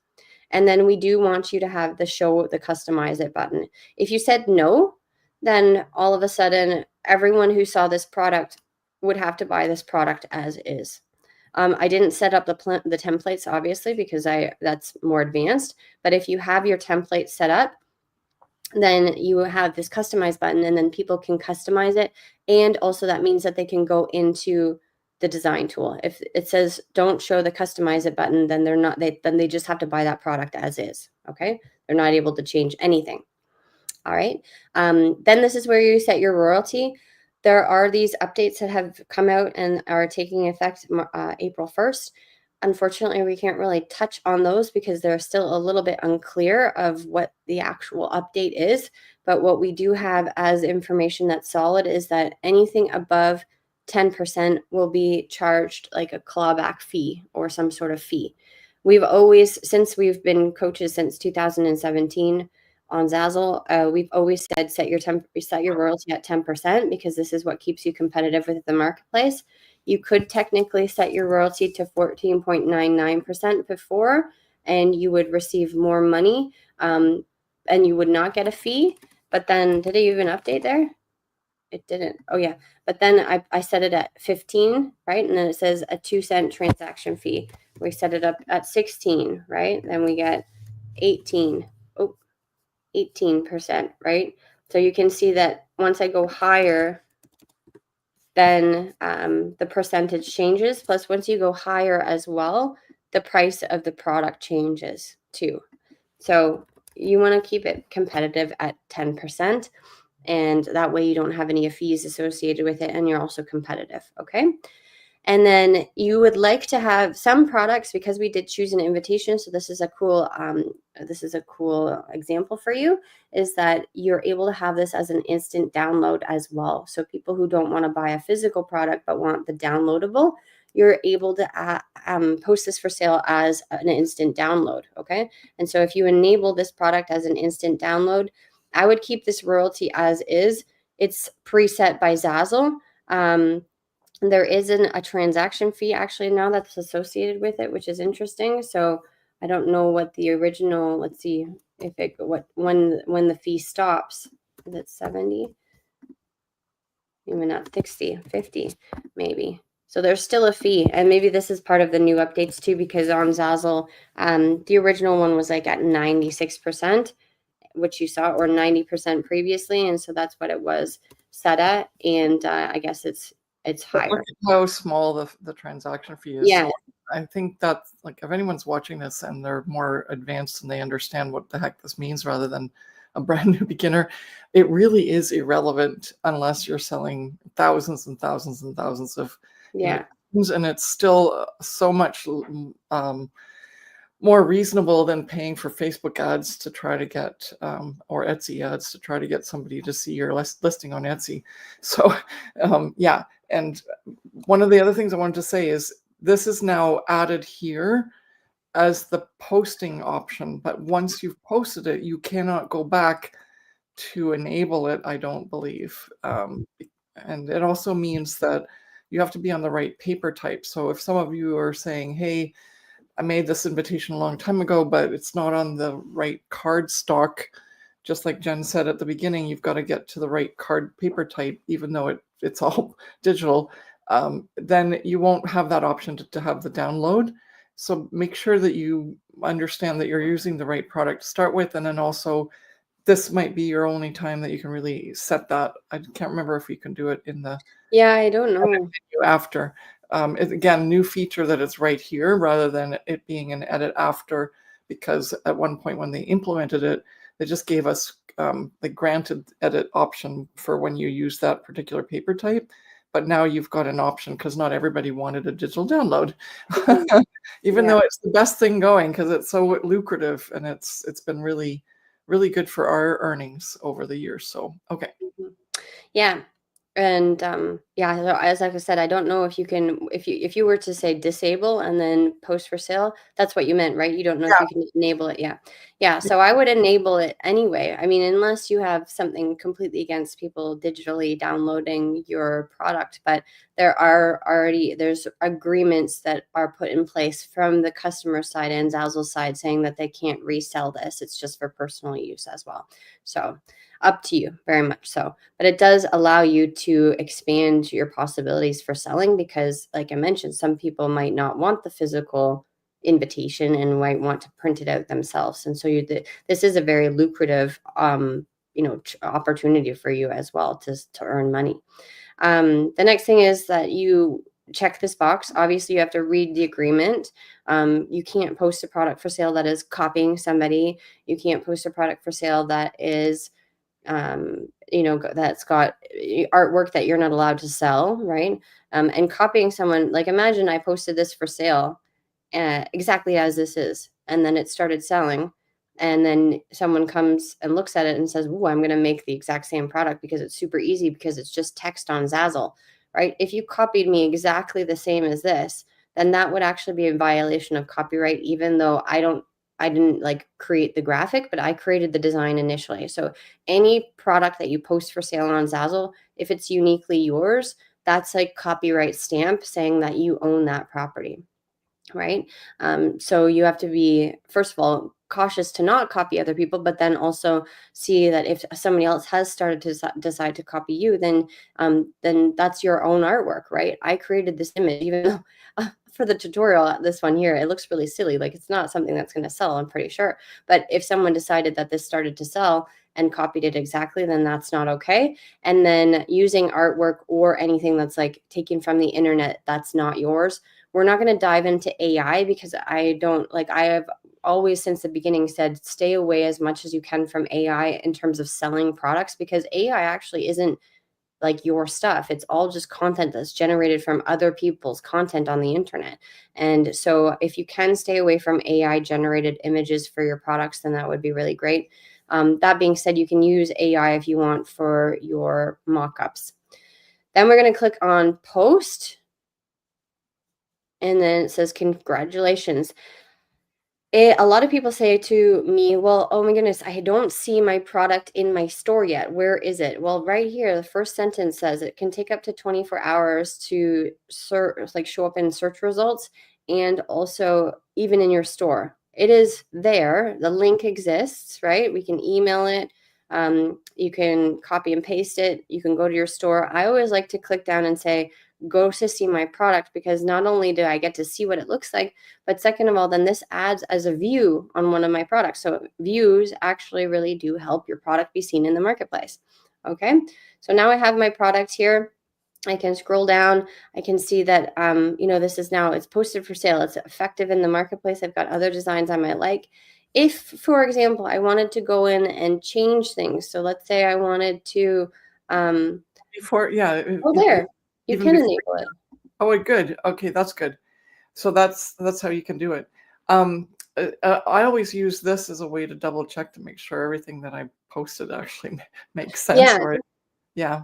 And then we do want you to have the show the customize it button. If you said no, then all of a sudden everyone who saw this product would have to buy this product as is. I didn't set up the templates, obviously, because that's more advanced. But if you have your template set up, then you have this customize button, and then people can customize it. And also that means that they can go into the design tool. If it says don't show the customize it button, then then they just have to buy that product as is. Okay. They're not able to change anything. All right. Then this is where you set your royalty. There are these updates that have come out and are taking effect April 1st. Unfortunately, we can't really touch on those because they're still a little bit unclear of what the actual update is. But what we do have as information that's solid is that anything above 10% will be charged like a clawback fee or some sort of fee. Since we've been coaches since 2017 on Zazzle, we've always said set your royalty at 10% because this is what keeps you competitive with the marketplace. You could technically set your royalty to 14.99% before, and you would receive more money, and you would not get a fee. But then, did it even update there? It didn't. Oh yeah. But then I set it at 15, right? And then it says a 2-cent transaction fee. We set it up at 16, right? Then we get 18%, right? So you can see that once I go higher, then the percentage changes. Plus, once you go higher as well, the price of the product changes too. So you want to keep it competitive at 10%. And that way you don't have any fees associated with it. And you're also competitive. Okay. And then you would like to have some products, because we did choose an invitation. So this is a cool example for you, is that you're able to have this as an instant download as well. So people who don't want to buy a physical product but want the downloadable, you're able to post this for sale as an instant download. Okay. And so if you enable this product as an instant download, I would keep this royalty as is. It's preset by Zazzle. There isn't a transaction fee actually now that's associated with it, which is interesting. So I don't know what the original, let's see if when the fee stops. Is it 70? Even not 60, 50 maybe. So there's still a fee, and maybe this is part of the new updates too, because on Zazzle, the original one was like at 96%, which you saw, or 90% previously. And so that's what it was set at. And I guess it's higher. Look at how small the transaction fee is. Yeah. So I think that, like, if anyone's watching this and they're more advanced and they understand what the heck this means rather than a brand new beginner, it really is irrelevant unless you're selling thousands and thousands and thousands of items, and it's still so much more reasonable than paying for Facebook ads to try to get, or Etsy ads to try to get somebody to see your listing on Etsy. So yeah. And one of the other things I wanted to say is this is now added here as the posting option, but once you've posted it, you cannot go back to enable it, I don't believe. And it also means that you have to be on the right paper type. So if some of you are saying, hey, I made this invitation a long time ago, but it's not on the right card stock, just like Jen said at the beginning, you've got to get to the right card paper type, even though it's all digital, then you won't have that option to have the download. So make sure that you understand that you're using the right product to start with. And then also, this might be your only time that you can really set that. I can't remember if we can do it in the I don't know after. Again, new feature that it's right here rather than it being an edit after. because at one point when they implemented it, they just gave us the granted edit option for when you use that particular paper type. But now you've got an option because not everybody wanted a digital download, even Yeah. though it's the best thing going because it's so lucrative and it's been really, really good for our earnings over the years. So, okay. Mhm. Yeah. And yeah, so as like I said, I don't know if you can, if you were to say disable and then post for sale, that's what you meant, right? You don't know if you can enable it. Yeah. Yeah. So I would enable it anyway. I mean, unless you have something completely against people digitally downloading your product, but there's agreements that are put in place from the customer side and Zazzle side saying that they can't resell this. It's just for personal use as well. So up to you, very much so. But it does allow you to expand your possibilities for selling because, like I mentioned, some people might not want the physical invitation and might want to print it out themselves. And so this is a very lucrative, opportunity for you as well to earn money. The next thing is that you check this box. Obviously, you have to read the agreement. You can't post a product for sale that is copying somebody. You can't post a product for sale that is that's got artwork that you're not allowed to sell, right? And copying someone, like imagine I posted this for sale exactly as this is, and then it started selling. And then someone comes and looks at it and says, "Oh, I'm going to make the exact same product because it's super easy because it's just text on Zazzle," right? If you copied me exactly the same as this, then that would actually be a violation of copyright, even though I didn't like create the graphic, but I created the design initially. So any product that you post for sale on Zazzle, if it's uniquely yours, that's like copyright stamp saying that you own that property, right? So you have to be, first of all, cautious to not copy other people, but then also see that if somebody else has started to decide to copy you, then that's your own artwork, right? I created this image, even though for the tutorial, this one here, it looks really silly. Like it's not something that's going to sell, I'm pretty sure. But if someone decided that this started to sell and copied it exactly, then that's not okay. And then using artwork or anything that's like taken from the internet that's not yours. We're not going to dive into AI because I have always since the beginning said stay away as much as you can from AI in terms of selling products because AI actually isn't like your stuff. It's all just content that's generated from other people's content on the internet. And so if you can stay away from AI generated images for your products, then that would be really great. That being said, you can use AI if you want for your mock-ups. Then we're going to click on post. And then it says, congratulations. A lot of people say to me, well, oh my goodness, I don't see my product in my store yet. Where is it? Well, right here, the first sentence says it can take up to 24 hours to show up in search results and also even in your store. It is there. The link exists, right? We can email it. You can copy and paste it. You can go to your store. I always like to click down and say, go to see my product because not only do I get to see what it looks like, but second of all, then this adds as a view on one of my products. So views actually really do help your product be seen in the marketplace. Okay, so now I have my product here. I can scroll down. I can see that, this is now, it's posted for sale. It's effective in the marketplace. I've got other designs I might like. If, for example, I wanted to go in and change things. So let's say I wanted to, Before, yeah. there, you Even can before. enable it. Oh, good. Okay, that's good. So that's how you can do it. I always use this as a way to double check to make sure everything that I posted actually makes sense. Yeah. Or yeah.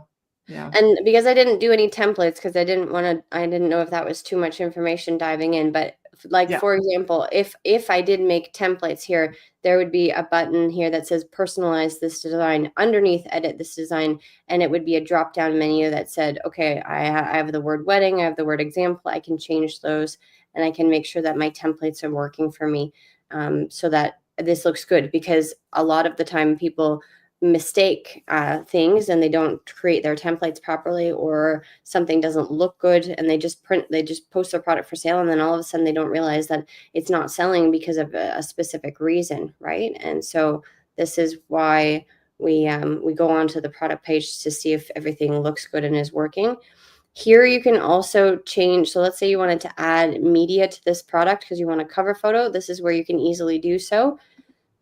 And because I didn't do any templates because I didn't know if that was too much information diving in. But like, Yeah. for example, if I did make templates here, there would be a button here that says personalize this design, underneath edit this design. And it would be a drop down menu that said, okay, I have the word wedding, I have the word example, I can change those and I can make sure that my templates are working for me so that this looks good. Because a lot of the time people mistake things and they don't create their templates properly, or something doesn't look good and they just post their product for sale, and then all of a sudden they don't realize that it's not selling because of a specific reason, right? And so this is why we go onto the product page to see if everything looks good and is working. Here you can also change. So let's say you wanted to add media to this product because you want a cover photo. This is where you can easily do so.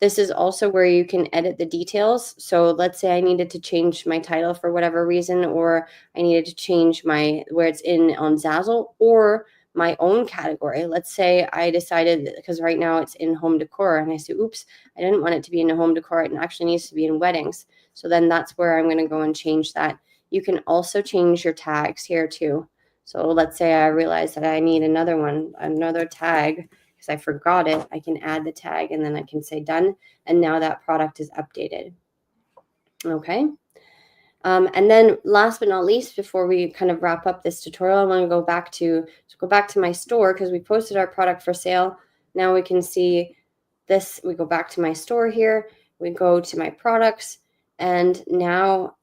This is also where you can edit the details. So let's say I needed to change my title for whatever reason, or I needed to change my where it's in on Zazzle, or my own category. Let's say I decided, because right now it's in home decor, and I say, oops, I didn't want it to be in a home decor. It actually needs to be in weddings. So then that's where I'm going to go and change that. You can also change your tags here too. So let's say I realize that I need another tag because I forgot it. I can add the tag and then I can say done. And now that product is updated. Okay. And then last but not least, before we kind of wrap up this tutorial, I want to go back to my store because we posted our product for sale. Now we can see this. We go back to my store here. We go to my products, and now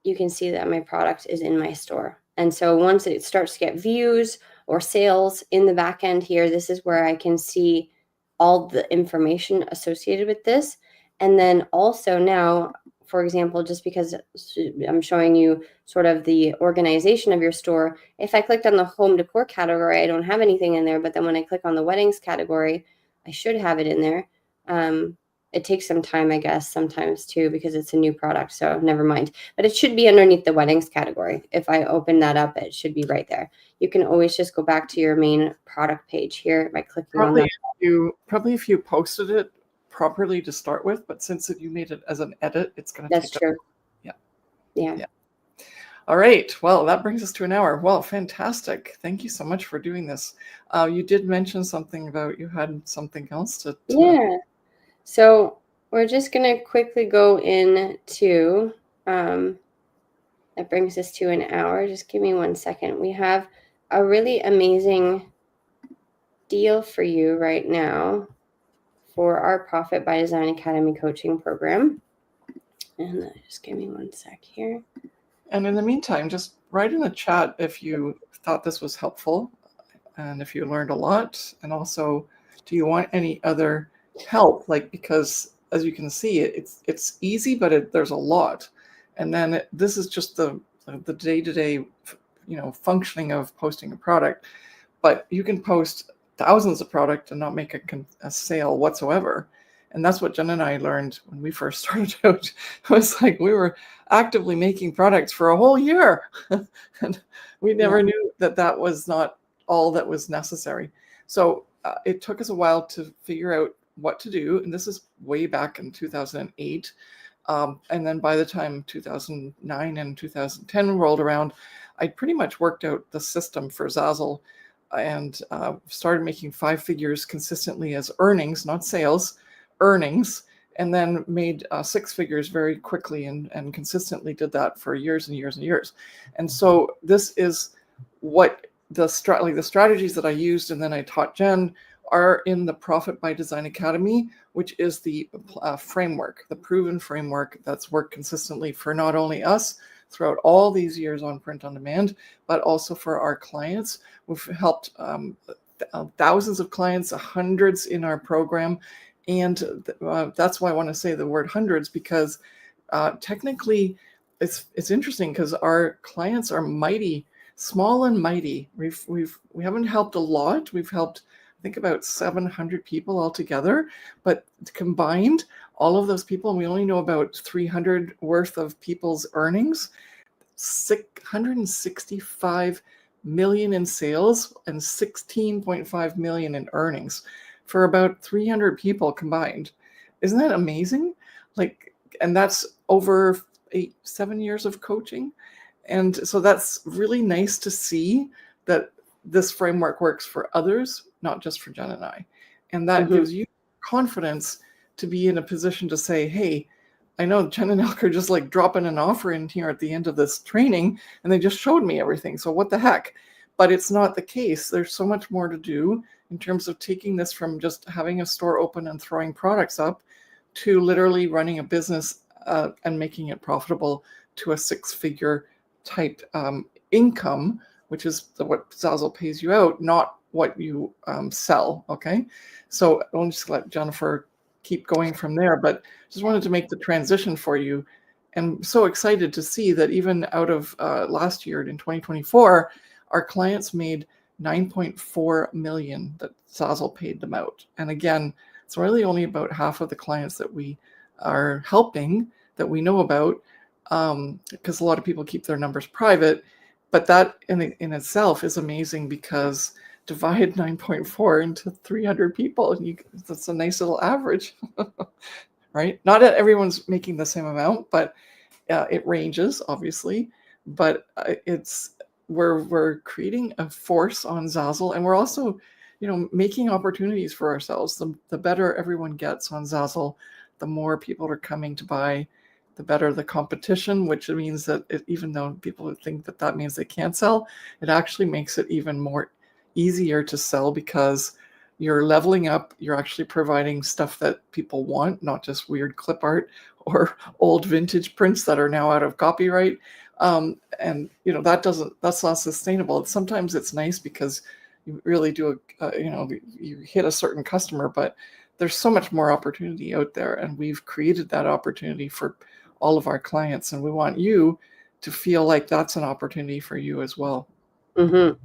you can see that my product is in my store. And so once it starts to get views or sales in the back end here, this is where I can see all the information associated with this. And then also now, for example, just because I'm showing you sort of the organization of your store, if I clicked on the home decor category, I don't have anything in there. But then when I click on the weddings category, I should have it in there. It takes some time, I guess, sometimes too, because it's a new product. So never mind. But it should be underneath the weddings category. If I open that up, it should be right there. You can always just go back to your main product page here by clicking on that. Probably if you posted it properly to start with, but since you made it as an edit, it's going to That's take true. Yeah. All right. Well, that brings us to an hour. Well, fantastic. Thank you so much for doing this. You did mention something about you had something else to Yeah. So we're just going to quickly go into, that brings us to an hour. Just give me 1 second. We have a really amazing deal for you right now for our Profit by Design Academy coaching program. And just give me 1 sec here. And in the meantime, just write in the chat if you thought this was helpful and if you learned a lot. And also, do you want any other help? Because as you can see, it's easy, but there's a lot. And then this is just the day-to-day, functioning of posting a product. But you can post thousands of product and not make a sale whatsoever. And that's what Jen and I learned when we first started out. It was like we were actively making products for a whole year. And we never knew that was not all that was necessary. So it took us a while to figure out what to do. And this is way back in 2008. And then by the time 2009 and 2010 rolled around, I pretty much worked out the system for Zazzle and started making 5 figures consistently as earnings, not sales, earnings, and then made 6 figures very quickly and consistently did that for years and years and years. And so this is what the strategies that I used and then I taught Jen are in the Profit by Design Academy, which is the framework, the proven framework that's worked consistently for not only us throughout all these years on print on demand, but also for our clients. We've helped thousands of clients, hundreds in our program. And that's why I want to say the word hundreds, because technically it's interesting because our clients are mighty, small and mighty. We haven't helped a lot. We've helped, I think, about 700 people altogether, but combined, all of those people, and we only know about 300 worth of people's earnings, 665 million in sales and 16.5 million in earnings for about 300 people combined. Isn't that amazing? And that's over 7 years of coaching. And so that's really nice to see that this framework works for others, not just for Jen and I. And that gives you confidence to be in a position to say, hey, I know Jen and Elke are just dropping an offer in here at the end of this training, and they just showed me everything. So what the heck? But it's not the case. There's so much more to do in terms of taking this from just having a store open and throwing products up to literally running a business and making it profitable to a 6-figure type income, which is what Zazzle pays you out, not what you sell. Okay. So I'll just let Jennifer keep going from there, but just wanted to make the transition for you and so excited to see that even out of last year in 2024, our clients made 9.4 million that Zazzle paid them out. And again, it's really only about half of the clients that we are helping that we know about, because a lot of people keep their numbers private. But that in itself is amazing, because divide 9.4 into 300 people, and that's a nice little average, right? Not that everyone's making the same amount, but it ranges, obviously. But we're creating a force on Zazzle, and we're also, making opportunities for ourselves. The better everyone gets on Zazzle, the more people are coming to buy, the better the competition, which means that even though people think that means they can't sell, it actually makes it even more easier to sell, because you're leveling up. You're actually providing stuff that people want, not just weird clip art or old vintage prints that are now out of copyright. And that's not sustainable. Sometimes it's nice because you really do you hit a certain customer, but there's so much more opportunity out there, and we've created that opportunity for all of our clients, and we want you to feel like that's an opportunity for you as well. Mm-hmm.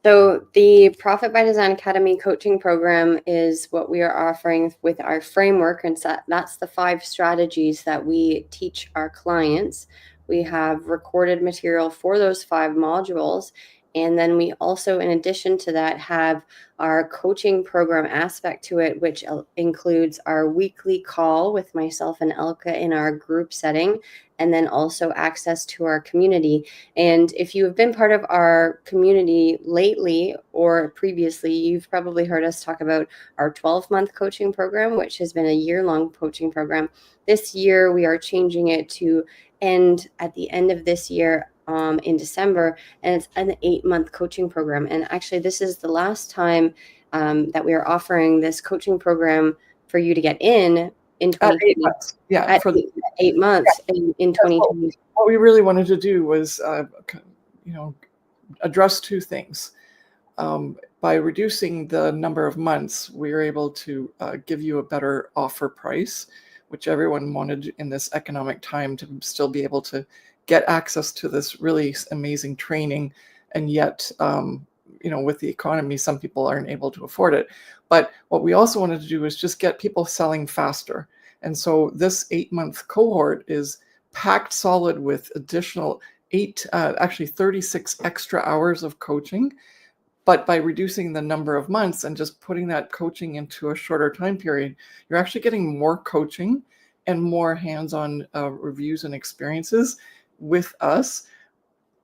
So the Profit by Design Academy coaching program is what we are offering with our framework, and that's the 5 strategies that we teach our clients. We have recorded material for those 5 modules. And then we also, in addition to that, have our coaching program aspect to it, which includes our weekly call with myself and Elka in our group setting, and then also access to our community. And if you have been part of our community lately or previously, you've probably heard us talk about our 12-month coaching program, which has been a year-long coaching program. This year, we are changing it to end at the end of this year, in December, and it's an 8-month coaching program. And actually, this is the last time that we are offering this coaching program for you to get in 2020. 8 months. Yeah, at 8 months in 2020. What we really wanted to do was, address 2 things. By reducing the number of months, we were able to give you a better offer price, which everyone wanted in this economic time, to still be able to get access to this really amazing training. And yet, with the economy, some people aren't able to afford it. But what we also wanted to do is just get people selling faster. And so this 8-month cohort is packed solid with additional 36 extra hours of coaching. But by reducing the number of months and just putting that coaching into a shorter time period, you're actually getting more coaching and more hands-on reviews and experiences with us,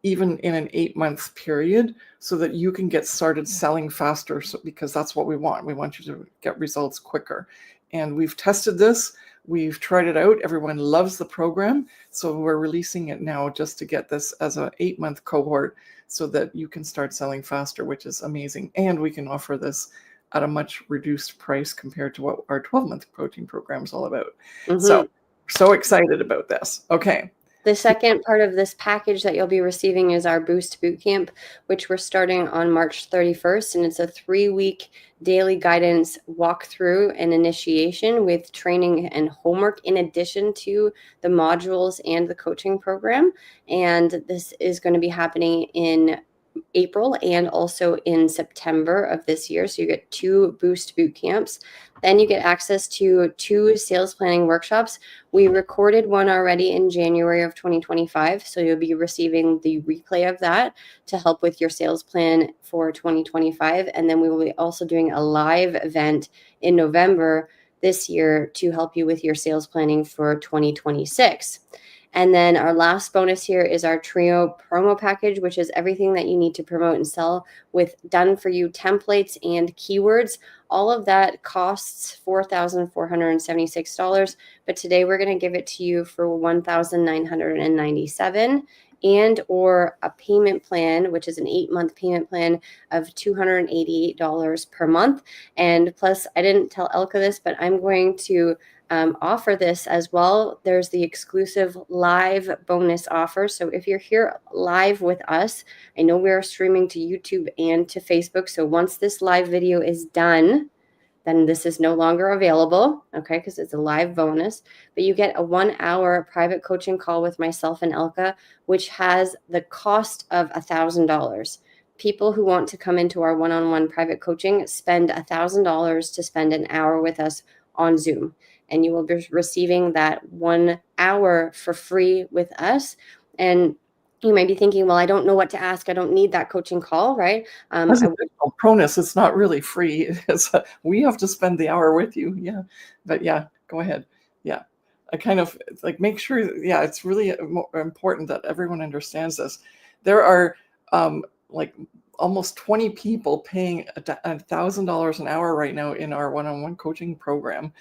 even in an 8-month period, so that you can get started selling faster, because that's what we want. We want you to get results quicker. And we've tested this. We've tried it out. Everyone loves the program. So we're releasing it now just to get this as an 8-month cohort, so that you can start selling faster, which is amazing. And we can offer this at a much reduced price compared to what our 12-month coaching program is all about. Mm-hmm. So excited about this. Okay. The second part of this package that you'll be receiving is our Boost Bootcamp, which we're starting on March 31st. And it's a 3-week daily guidance walkthrough and initiation with training and homework, in addition to the modules and the coaching program. And this is going to be happening in April and also in September of this year. So you get 2 Boost boot camps. Then you get access to 2 sales planning workshops. We recorded one already in January of 2025. So you'll be receiving the replay of that to help with your sales plan for 2025. And then we will be also doing a live event in November this year to help you with your sales planning for 2026. And then our last bonus here is our Trio promo package, which is everything that you need to promote and sell with done for you templates and keywords. All of that costs $4,476. But today we're going to give it to you for $1,997, and or a payment plan, which is an 8-month payment plan of $288 per month. And plus, I didn't tell Elka this, but I'm going to offer this as well. There's the exclusive live bonus offer. So if you're here live with us, I know we're streaming to YouTube and to Facebook. So once this live video is done, then this is no longer available, okay, because it's a live bonus. But you get a 1-hour private coaching call with myself and Elka, which has the cost of $1,000. People who want to come into our one-on-one private coaching spend $1,000 to spend an hour with us on Zoom. And you will be receiving that 1 hour for free with us. And you may be thinking, well, I don't know what to ask. I don't need that coaching call, right? As a digital bonus, it's not really free. We have to spend the hour with you. Yeah. But yeah, go ahead. Yeah. I kind of like make sure, yeah, it's really important that everyone understands this. There are like almost 20 people paying $1,000 an hour right now in our one-on-one coaching program.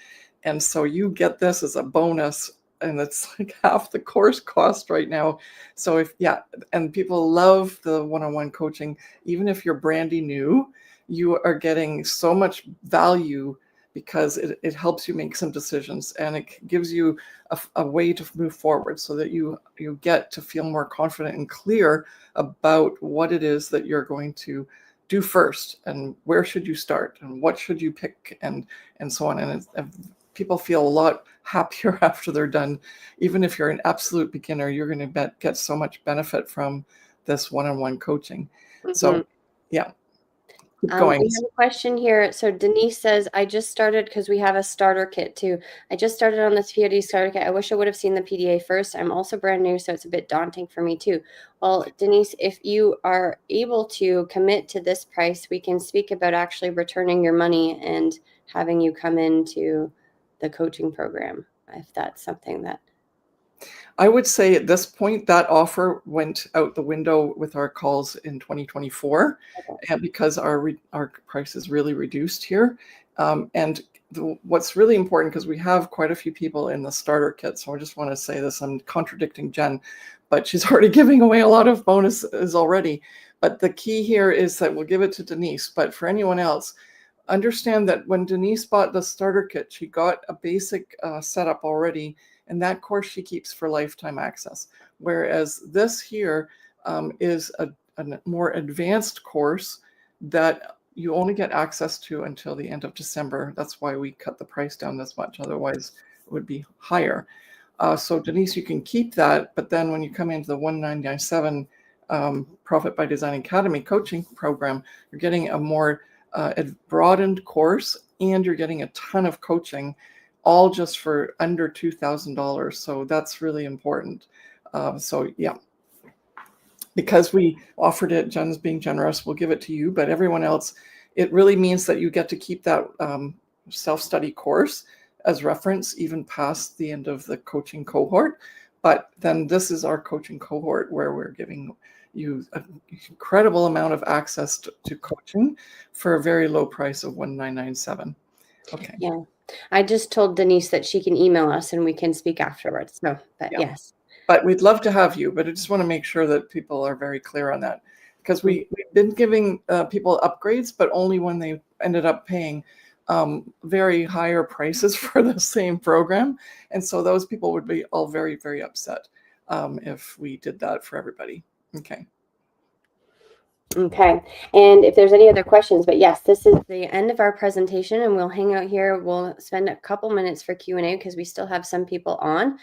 And so you get this as a bonus, and it's like half the course cost right now. So and people love the one-on-one coaching. Even if you're brandy new, you are getting so much value because it helps you make some decisions, and it gives you a way to move forward so that you get to feel more confident and clear about what it is that you're going to do first, and where should you start, and what should you pick, and so on. And people feel a lot happier after they're done. Even if you're an absolute beginner, you're going to get so much benefit from this one-on-one coaching. So yeah, keep going. We have a question here. So Denise says, I just started, because we have a starter kit too. I just started on this POD starter kit. I wish I would have seen the PDA first. I'm also brand new, so it's a bit daunting for me too. Well, Denise, if you are able to commit to this price, we can speak about actually returning your money and having you come into the coaching program, if that's something that... I would say at this point that offer went out the window with our calls in 2024, and because our price is really reduced here. And what's really important, because we have quite a few people in the starter kit, so I just want to say this, I'm contradicting Jen, but she's already giving away a lot of bonuses already. But the key here is that we'll give it to Denise, but for anyone else, understand that when Denise bought the starter kit, she got a basic setup already, and that course she keeps for lifetime access. Whereas this here is a more advanced course that you only get access to until the end of December. That's why we cut the price down this much. Otherwise, it would be higher. So Denise, you can keep that, but then when you come into the 1997 Profit by Design Academy coaching program, you're getting a more broadened course, and you're getting a ton of coaching, all just for under $2,000. So that's really important. So yeah, because we offered it, Jen's being generous, we'll give it to you, but everyone else, it really means that you get to keep that self-study course as reference even past the end of the coaching cohort. But then this is our coaching cohort where we're giving you an incredible amount of access to coaching for a very low price of $1,997. Okay. Yeah. I just told Denise that she can email us and we can speak afterwards. So, but Yeah. yes. But we'd love to have you, but I just want to make sure that people are very clear on that, because we've been giving people upgrades, but only when they ended up paying very higher prices for the same program. And so those people would be all very, very upset if we did that for everybody. Okay. Okay. And if there's any other questions, but yes, this is the end of our presentation, and we'll hang out here. We'll spend a couple minutes for Q&A because we still have some people on.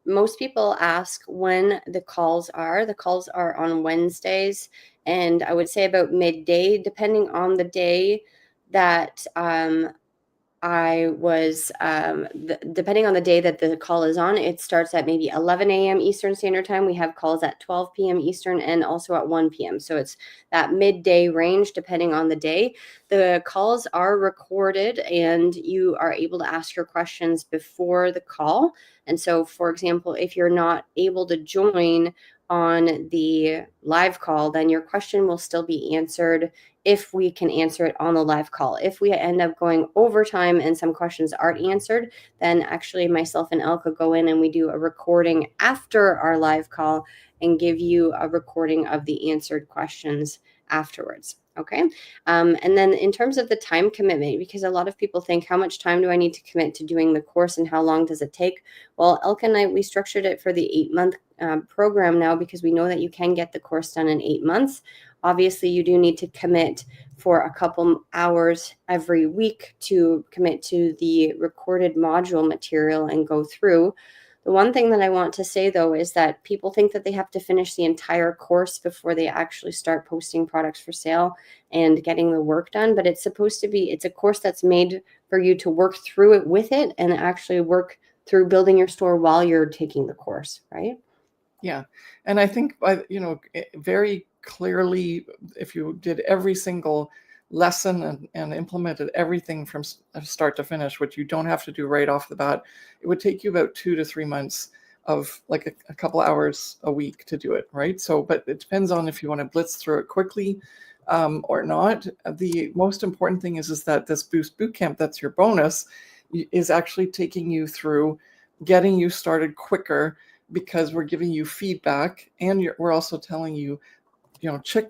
Most people ask when the calls are. The calls are on Wednesdays, and I would say about midday, depending on the day that I was, depending on the day that the call is on, it starts at maybe 11 a.m. Eastern Standard Time. We have calls at 12 p.m. Eastern and also at 1 p.m. So it's that midday range, depending on the day. The calls are recorded and you are able to ask your questions before the call. And so, for example, if you're not able to join on the live call, then your question will still be answered if we can answer it on the live call. If we end up going overtime and some questions aren't answered, then actually myself and Elka go in and we do a recording after our live call and give you a recording of the answered questions afterwards. Okay. And then in terms of the time commitment, because a lot of people think, how much time do I need to commit to doing the course and how long does it take? Well, Elka and I, we structured it for the 8-month program now because we know that you can get the course done in 8 months. Obviously, you do need to commit for a couple hours every week to commit to the recorded module material and go through. The one thing that I want to say, though, is that people think that they have to finish the entire course before they actually start posting products for sale and getting the work done. But it's supposed to be, it's a course that's made for you to work through it with it and actually work through building your store while you're taking the course, right? Yeah. And I think, very clearly, if you did every single lesson and implemented everything from start to finish, which you don't have to do right off the bat, it would take you about 2 to 3 months of like a couple hours a week to do it, right? So, but it depends on if you want to blitz through it quickly or not. The most important thing is that this Boost Bootcamp, that's your bonus, is actually taking you through getting you started quicker, because we're giving you feedback, and we're also telling you, check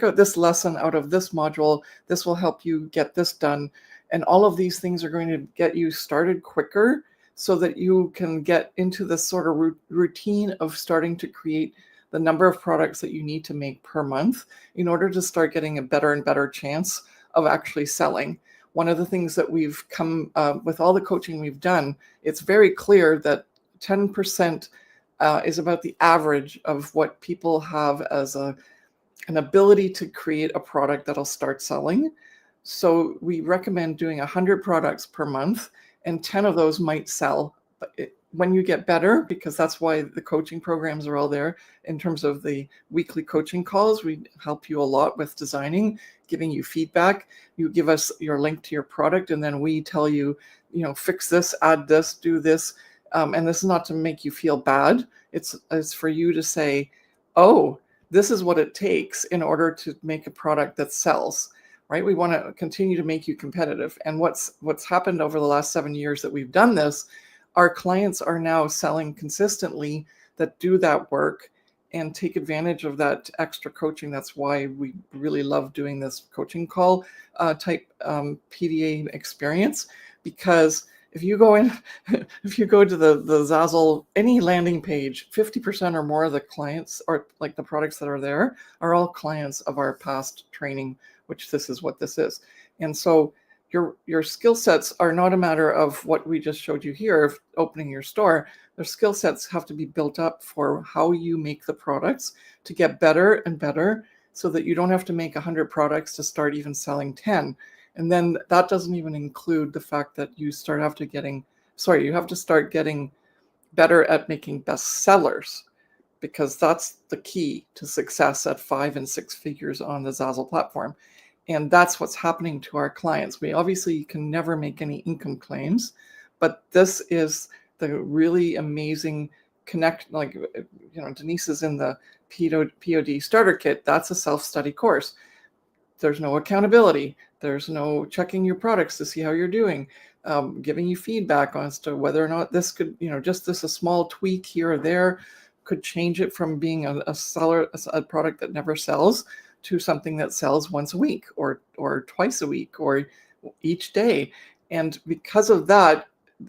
out this lesson out of this module. This will help you get this done. And all of these things are going to get you started quicker so that you can get into this sort of routine of starting to create the number of products that you need to make per month in order to start getting a better and better chance of actually selling. One of the things that we've come with all the coaching we've done, it's very clear that 10% is about the average of what people have as an ability to create a product that'll start selling. So we recommend doing 100 products per month, and 10 of those might sell. But when you get better, because that's why the coaching programs are all there, in terms of the weekly coaching calls, we help you a lot with designing, giving you feedback. You give us your link to your product, and then we tell you, fix this, add this, do this. And this is not to make you feel bad. It's for you to say, oh, this is what it takes in order to make a product that sells, right? We want to continue to make you competitive. And what's happened over the last 7 years that we've done this, our clients are now selling consistently that do that work and take advantage of that extra coaching. That's why we really love doing this coaching call type PDA experience, because if you go in, if you go to the Zazzle, any landing page, 50% or more of the clients, or like the products that are there, are all clients of our past training, which this is what this is. And so your skill sets are not a matter of what we just showed you here of opening your store. Their skill sets have to be built up for how you make the products to get better and better, so that you don't have to make 100 products to start even selling 10. And then that doesn't even include the fact that you have to start getting better at making bestsellers, because that's the key to success at 5 and 6 figures on the Zazzle platform. And that's what's happening to our clients. We obviously can never make any income claims, but this is the really amazing connect. Like, Denise is in the POD starter kit. That's a self-study course. There's no accountability. There's no checking your products to see how you're doing, giving you feedback as to whether or not this could, just a small tweak here or there could change it from being a product that never sells to something that sells once a week or twice a week or each day. And because of that,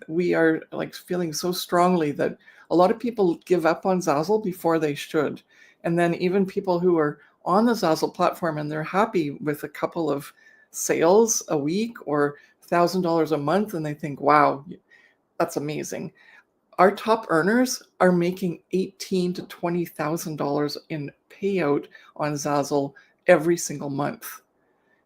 we are like feeling so strongly that a lot of people give up on Zazzle before they should. And then even people who are on the Zazzle platform and they're happy with a couple of sales a week or $1,000 a month, and they think, wow, that's amazing. Our top earners are making $18,000 to $20,000 in payout on Zazzle every single month.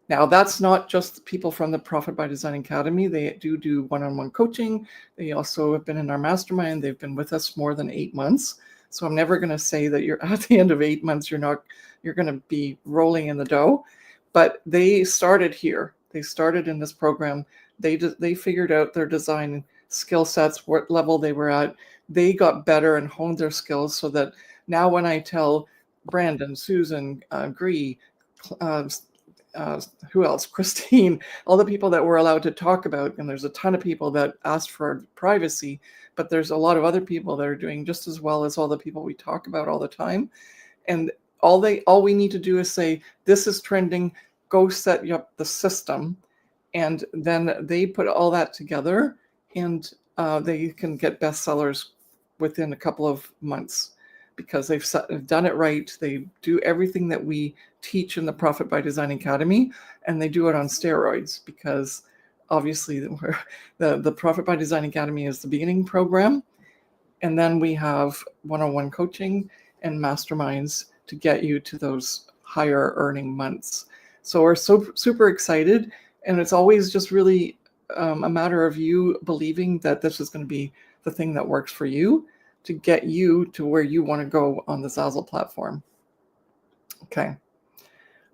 Now, that's not just the people from the Profit by Design Academy. They do one-on-one coaching. They also have been in our mastermind. They've been with us more than 8 months. So I'm never going to say that you're at the end of 8 months, you're going to be rolling in the dough. But they started here. They started in this program. They figured out their design skill sets, what level they were at. They got better and honed their skills so that now when I tell Brandon, Susan, Gree, who else? Christine, all the people that we're allowed to talk about, and there's a ton of people that asked for privacy, but there's a lot of other people that are doing just as well as all the people we talk about all the time. And all we need to do is say, this is trending, go set up the system. And then they put all that together, and they can get bestsellers within a couple of months. because they've done it right. They do everything that we teach in the Profit by Design Academy, and they do it on steroids because obviously the Profit by Design Academy is the beginning program. And then we have one-on-one coaching and masterminds to get you to those higher earning months. So we're so super excited. And it's always just really a matter of you believing that this is going to be the thing that works for you to get you to where you want to go on the Zazzle platform. Okay.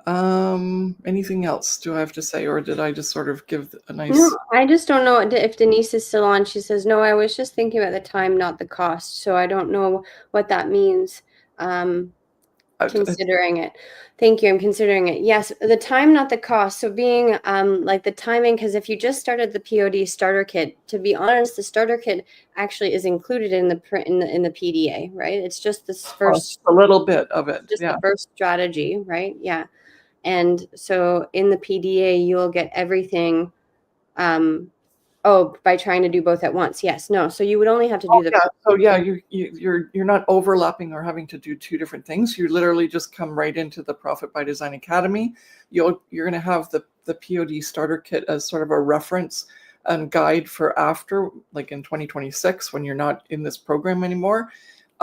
Anything else do I have to say, or did I just sort of give a nice... No, I just don't know if Denise is still on. She says, no, I was just thinking about the time, not the cost. So I don't know what that means. Considering it. Thank you. I'm considering it. Yes, the time, not the cost. So being like the timing, because if you just started the POD starter kit, to be honest, the starter kit actually is included in the in the PDA, right? It's just this first a little bit of it. Just the first strategy, right? Yeah. And so in the PDA, you'll get everything. By trying to do both at once. Yes. No. So you would only have to do the. Yeah. So yeah, you're not overlapping or having to do two different things. You literally just come right into the Profit by Design Academy. You're going to have the POD starter kit as sort of a reference and guide for after, like in 2026, when you're not in this program anymore.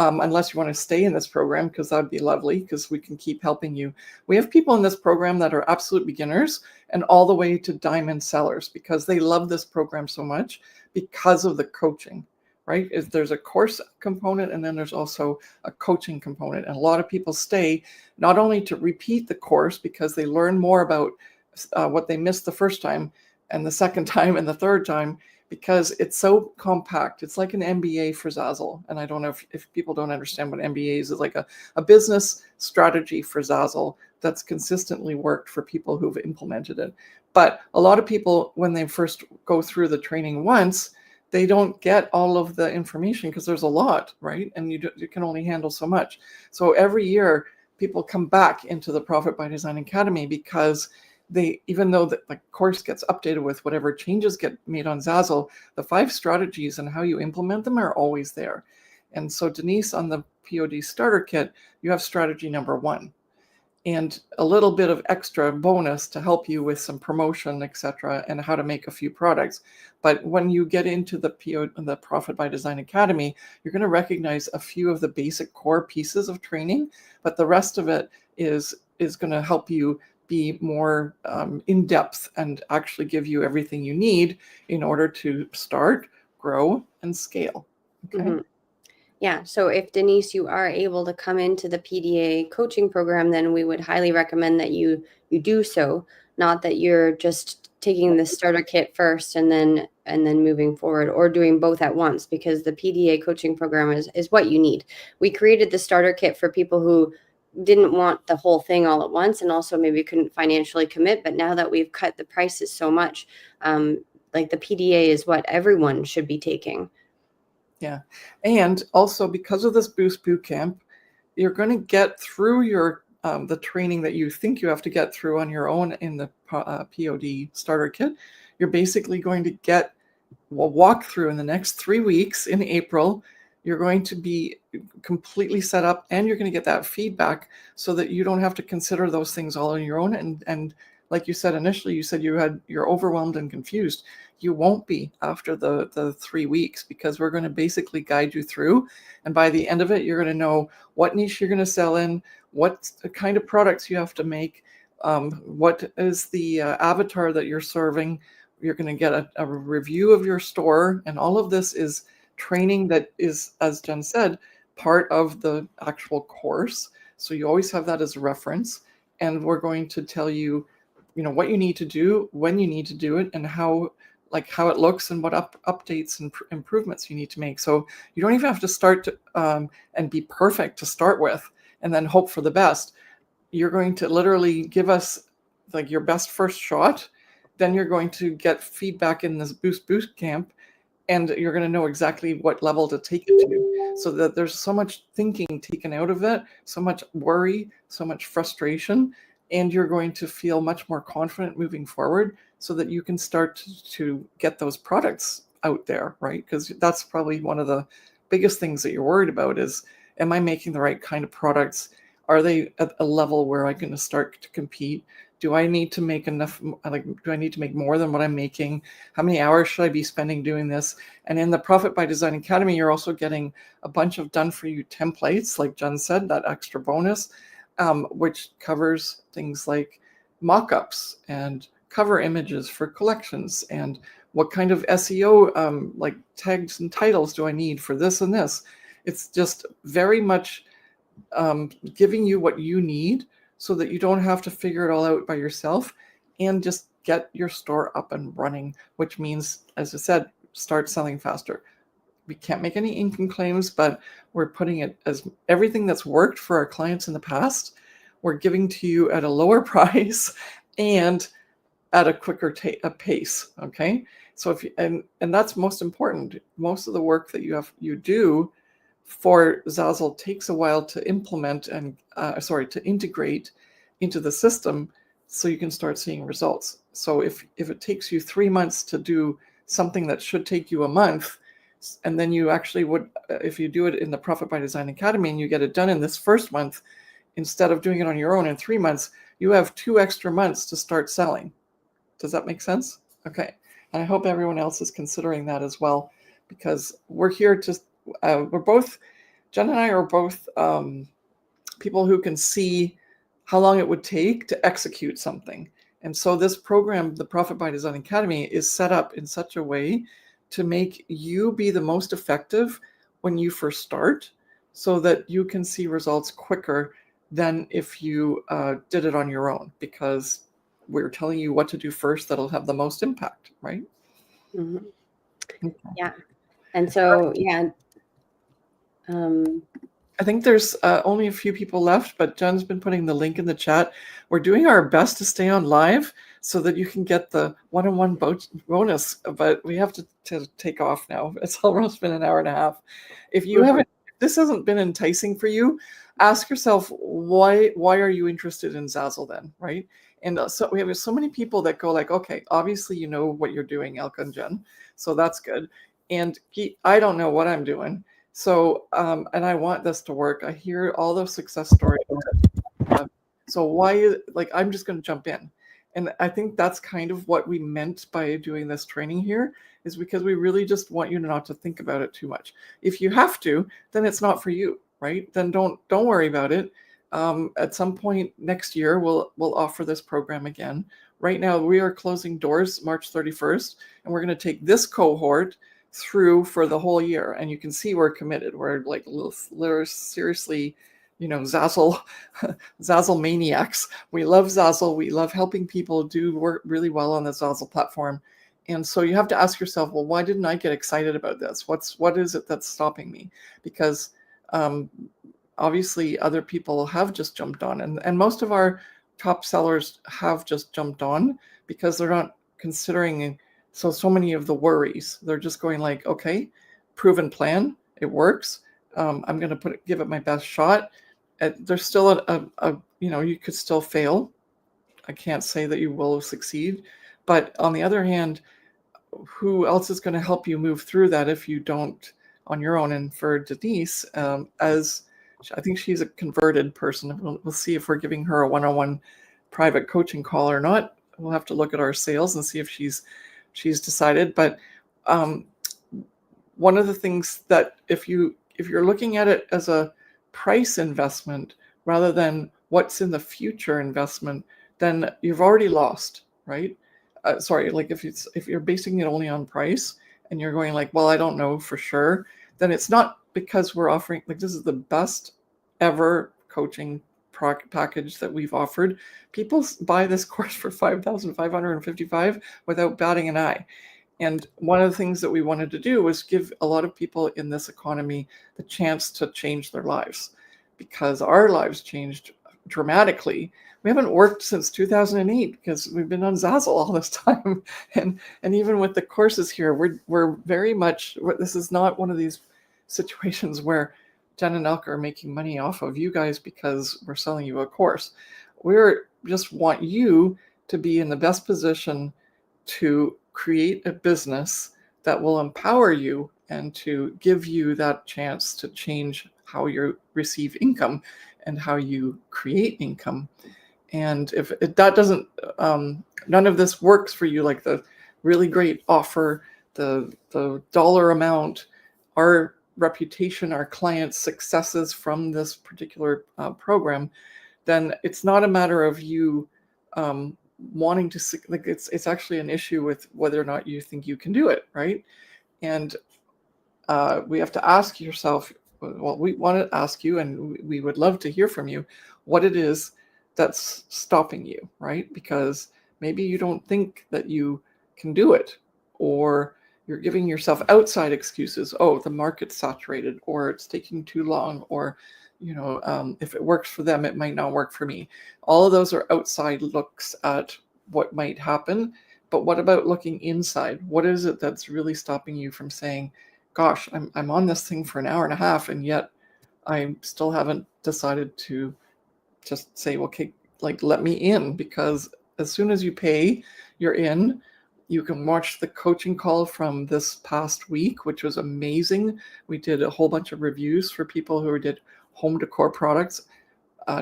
Unless you want to stay in this program, because that'd be lovely, because we can keep helping you. We have people in this program that are absolute beginners and all the way to diamond sellers, because they love this program so much because of the coaching, right? There's a course component, and then there's also a coaching component. And a lot of people stay not only to repeat the course because they learn more about what they missed the first time and the second time and the third time, because it's so compact. It's like an MBA for Zazzle. And I don't know if people don't understand what MBA is. It's like a business strategy for Zazzle that's consistently worked for people who've implemented it. But a lot of people, when they first go through the training once, they don't get all of the information because there's a lot, right? And you can only handle so much. So every year, people come back into the Profit by Design Academy because even though the course gets updated with whatever changes get made on Zazzle, the 5 strategies and how you implement them are always there. And so Denise, on the POD starter kit, you have strategy number 1 and a little bit of extra bonus to help you with some promotion, etc., and how to make a few products. But when you get into the Profit by Design Academy, you're going to recognize a few of the basic core pieces of training, but the rest of it is going to help you be more in depth and actually give you everything you need in order to start, grow, and scale. Okay. Mm-hmm. Yeah. So if Denise, you are able to come into the PDA coaching program, then we would highly recommend that you do so. Not that you're just taking the starter kit first and then moving forward, or doing both at once, because the PDA coaching program is what you need. We created the starter kit for people who didn't want the whole thing all at once, and also maybe couldn't financially commit. But now that we've cut the prices so much, like the PDA is what everyone should be taking. Yeah. And also, because of this Boost Bootcamp, you're going to get through your the training that you think you have to get through on your own in the POD starter kit. You're basically going to get a walkthrough in the next 3 weeks in April. You're going to be completely set up, and you're going to get that feedback so that you don't have to consider those things all on your own. And like you said initially, you said you're overwhelmed and confused. You won't be after the 3 weeks, because we're going to basically guide you through. And by the end of it, you're going to know what niche you're going to sell in, what kind of products you have to make, what is the avatar that you're serving. You're going to get a review of your store. And all of this is training that is, as Jen said, part of the actual course. So you always have that as a reference. And we're going to tell you, what you need to do, when you need to do it, and how it looks, and what updates and improvements you need to make. So you don't even have to start and be perfect to start with and then hope for the best. You're going to literally give us your best first shot. Then you're going to get feedback in this Boost Camp, and you're going to know exactly what level to take it to, so that there's so much thinking taken out of it, so much worry, so much frustration, and you're going to feel much more confident moving forward, so that you can start to get those products out there, right? Because that's probably one of the biggest things that you're worried about is Am I making the right kind of products? Are they at a level where I can start to compete? Do I need to make enough? Like, do I need to make more than what I'm making? How many hours should I be spending doing this? And in the Profit by Design Academy, you're also getting a bunch of done for you templates, like Jen said, that extra bonus, which covers things like mock-ups and cover images for collections, and what kind of SEO like tags and titles do I need for this and this. It's just very much giving you what you need so that you don't have to figure it all out by yourself, and just get your store up and running, which means, as I said, start selling faster. We can't make any income claims, but we're putting it as everything that's worked for our clients in the past, we're giving to you at a lower price and at a quicker pace. Okay. So if you, and that's most important. Most of the work that you do for Zazzle takes a while to implement and to integrate into the system, so you can start seeing results. So if it takes you 3 months to do something that should take you a month, and then you actually would, if you do it in the Profit by Design Academy and you get it done in this first month, instead of doing it on your own in 3 months, you have 2 extra months to start selling. Does that make sense? Okay. And I hope everyone else is considering that as well, because we're here to, we're both, Jen and I are both people who can see how long it would take to execute something. And so this program, the Profit by Design Academy, is set up in such a way to make you be the most effective when you first start, so that you can see results quicker than if you did it on your own, because we're telling you what to do first that'll have the most impact, right? Mm-hmm. Okay. Yeah. And so, yeah. I think there's only a few people left, but Jen's been putting the link in the chat. We're doing our best to stay on live so that you can get the one-on-one bonus, but we have to take off now. It's almost been an hour and a half. If you haven't, if this hasn't been enticing for you, ask yourself, why are you interested in Zazzle then, right? And so we have so many people that go like, okay, obviously you know what you're doing, Elka and Jen, so that's good. And I don't know what I'm doing. So, and I want this to work. I hear all the success stories. So why, like, I'm just going to jump in. And I think that's kind of what we meant by doing this training here, is because we really just want you not to think about it too much. If you have to, then it's not for you, right? Then don't worry about it. At some point next year, we'll offer this program again. Right now, we are closing doors March 31st, and we're going to take this cohort through for the whole year. And you can see we're committed. We're like seriously, Zazzle maniacs. We love Zazzle. We love helping people do work really well on the Zazzle platform. And so you have to ask yourself, well, why didn't I get excited about this? What is it that's stopping me? Because obviously other people have just jumped on, and most of our top sellers have just jumped on because they're not considering so many of the worries. They're just going like, okay, proven plan, it works. I'm going to give it my best shot. There's still you could still fail. I can't say that you will succeed, but on the other hand, who else is going to help you move through that if you don't on your own? And for Denise, as I think she's a converted person, we'll see if we're giving her a one-on-one private coaching call or not. We'll have to look at our sales and see if she's decided. But one of the things that if you're looking at it as a price investment rather than what's in the future investment, then you've already lost, right? Like if you're basing it only on price and you're going like, well, I don't know for sure, then it's not because we're offering, like, this is the best ever coaching package that we've offered. People buy this course for $5,555 without batting an eye. And one of the things that we wanted to do was give a lot of people in this economy the chance to change their lives, because our lives changed dramatically. We haven't worked since 2008 because we've been on Zazzle all this time. And even with the courses here, we're very much, this is not one of these situations where Jen and Elka are making money off of you guys because we're selling you a course. We're just want you to be in the best position to create a business that will empower you and to give you that chance to change how you receive income and how you create income. And if that doesn't, none of this works for you, like the really great offer, the dollar amount, our reputation, our clients' successes from this particular program, then it's not a matter of you wanting to, like, it's actually an issue with whether or not you think you can do it, right? And we have to ask yourself, well, we want to ask you, and we would love to hear from you, what it is that's stopping you, right? Because maybe you don't think that you can do it, or you're giving yourself outside excuses. Oh, the market's saturated, or it's taking too long, or if it works for them, it might not work for me. All of those are outside looks at what might happen. But what about looking inside? What is it that's really stopping you from saying, gosh, I'm on this thing for an hour and a half, and yet I still haven't decided to just say, okay, like, let me in? Because as soon as you pay, you're in. You can watch the coaching call from this past week, which was amazing. We did a whole bunch of reviews for people who did home decor products.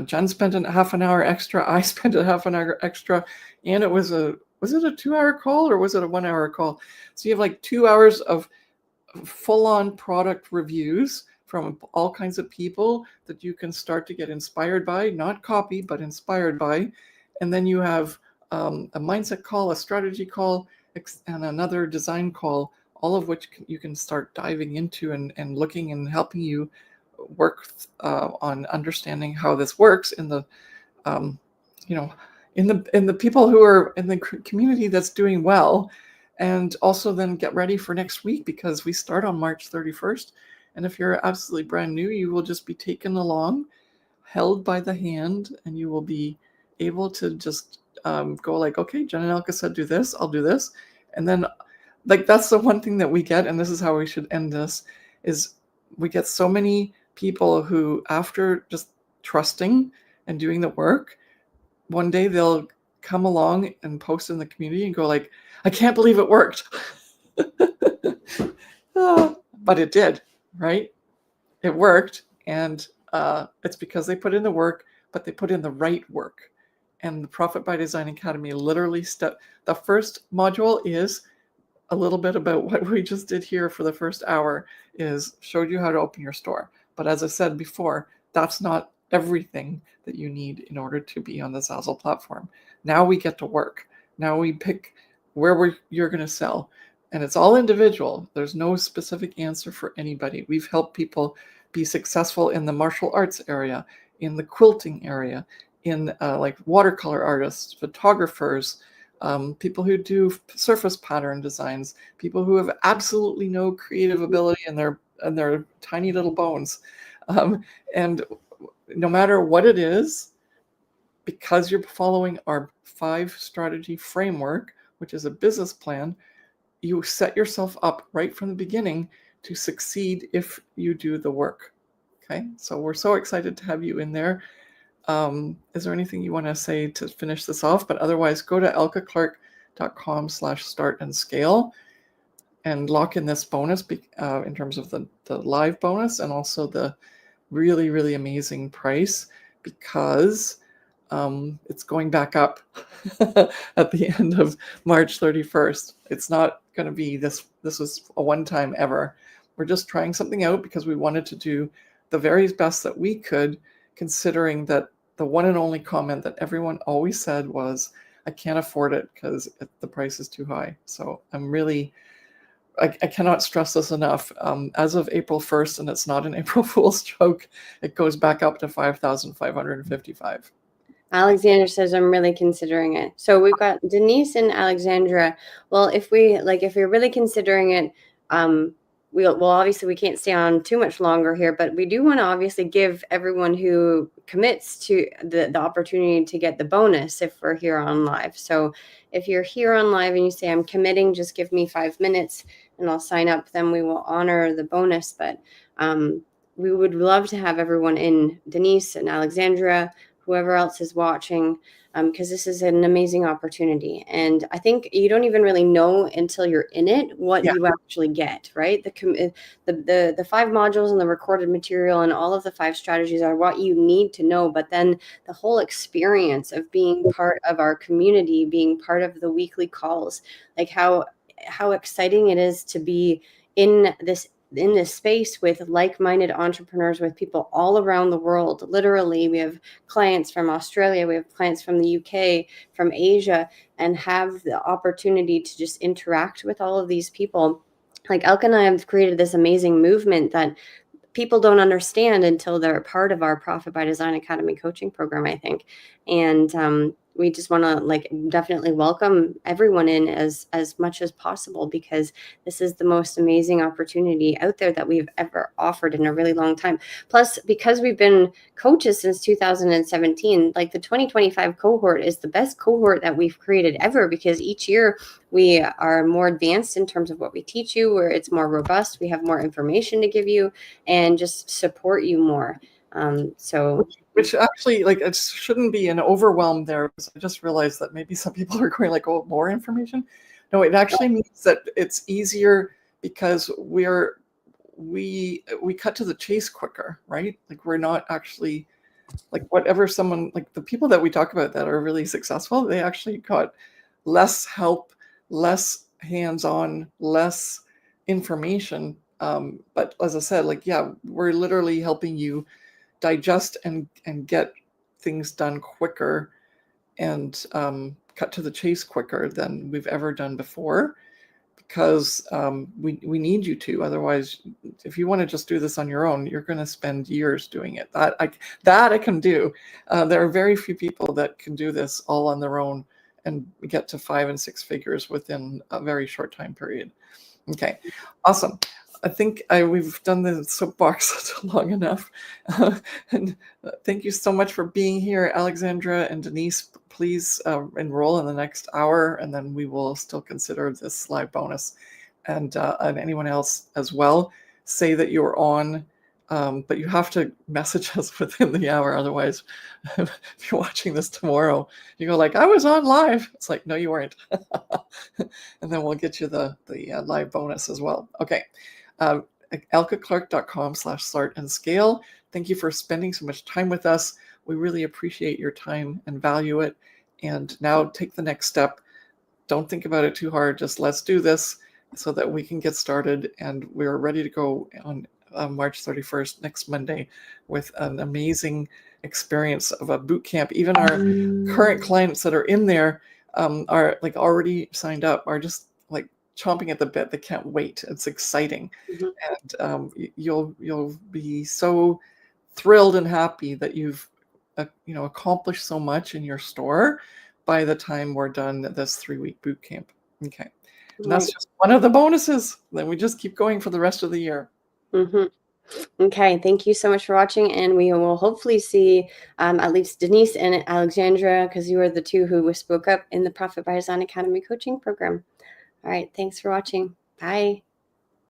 Jen spent a half an hour extra. I spent a half an hour extra. And it was it a 2-hour call, or was it a 1-hour call? So you have like 2 hours of full-on product reviews from all kinds of people that you can start to get inspired by, not copy, but inspired by. And then you have a mindset call, a strategy call, and another design call, all of which you can start diving into and looking and helping you work on understanding how this works in the in the people who are in the community that's doing well. And also then get ready for next week, because we start on March 31st. And if you're absolutely brand new, you will just be taken along, held by the hand, and you will be able to just go like, okay, Jen and Elka said do this, I'll do this. And then, like, that's the one thing that we get, and this is how we should end this, is we get so many people who, after just trusting and doing the work, one day they'll come along and post in the community and go like, I can't believe it worked. But it did, right? It worked. And it's because they put in the work, but they put in the right work. And the Profit by Design Academy literally the first module is a little bit about what we just did here for the first hour, is showed you how to open your store. But as I said before, that's not everything that you need in order to be on the Zazzle platform. Now we get to work. Now we pick where you're going to sell. And it's all individual. There's no specific answer for anybody. We've helped people be successful in the martial arts area, in the quilting area, in like watercolor artists, photographers, people who do surface pattern designs, people who have absolutely no creative ability in their tiny little bones. And no matter what it is, because you're following our 5 strategy framework, which is a business plan, you set yourself up right from the beginning to succeed if you do the work. Okay, so we're so excited to have you in there. Is there anything you want to say to finish this off? But otherwise, go to elkaclark.com/start and scale and lock in this bonus in terms of the live bonus, and also the really, really amazing price, because it's going back up at the end of March 31st. It's not going to be this was a one-time ever. We're just trying something out because we wanted to do the very best that we could, considering that the one and only comment that everyone always said was, I can't afford it because the price is too high. So I cannot stress this enough. As of April 1st, and it's not an April Fool's joke, it goes back up to $5,555. Alexandra says, I'm really considering it. So we've got Denise and Alexandra. Well, if you're really considering it, well, obviously we can't stay on too much longer here, but we do want to obviously give everyone who commits to the opportunity to get the bonus if we're here on live. So if you're here on live and you say, I'm committing, just give me 5 minutes and I'll sign up, then we will honor the bonus. But we would love to have everyone in, Denise and Alexandra, whoever else is watching, because this is an amazing opportunity. And I think you don't even really know until you're in it what Yeah. you actually get, right? The 5 modules and the recorded material and all of the 5 strategies are what you need to know. But then the whole experience of being part of our community, being part of the weekly calls, like how exciting it is to be in this space with like-minded entrepreneurs, with people all around the world. Literally, we have clients from Australia, we have clients from the UK, from Asia, and have the opportunity to just interact with all of these people. Like Elke and I have created this amazing movement that people don't understand until they're a part of our Profit by Design Academy coaching program, I think. And we just want to like definitely welcome everyone in as much as possible, because this is the most amazing opportunity out there that we've ever offered in a really long time. Plus, because we've been coaches since 2017, like the 2025 cohort is the best cohort that we've created ever, because each year we are more advanced in terms of what we teach you, where it's more robust, we have more information to give you and just support you more. So Which actually, like, it shouldn't be an overwhelm there, because I just realized that maybe some people are going like, oh, more information. No, it actually means that it's easier because we cut to the chase quicker, right? Like, we're not actually like whatever someone, like the people that we talk about that are really successful, they actually got less help, less hands-on, less information. But as I said, like, yeah, we're literally helping you digest and get things done quicker and cut to the chase quicker than we've ever done before, because we need you to. Otherwise, if you want to just do this on your own, you're going to spend years doing it. That I can do. There are very few people that can do this all on their own and get to 5 and 6 figures within a very short time period. Okay, awesome. I think we've done the soapbox long enough. And thank you so much for being here, Alexandra and Denise. Please enroll in the next hour, and then we will still consider this live bonus. And anyone else as well, say that you're on, but you have to message us within the hour. Otherwise, if you're watching this tomorrow, you go like, I was on live. It's like, no, you weren't. And then we'll get you the live bonus as well. Okay. ElkeClark.com/start and scale. Thank you for spending so much time with us. We really appreciate your time and value it. And now take the next step. Don't think about it too hard. Just let's do this so that we can get started. And we're ready to go on March 31st, next Monday, with an amazing experience of a boot camp. Even our current clients that are in there are like already signed up, are just like chomping at the bit. They can't wait. It's exciting. And you'll be so thrilled and happy that you've accomplished so much in your store by the time we're done this 3-week boot camp. Okay. And that's just one of the bonuses. Then we just keep going for the rest of the year. Okay, thank you so much for watching, and we will hopefully see at least Denise and Alexandra, because you are the two who spoke up in the Profit by Design Academy coaching program. All right, thanks for watching. Bye.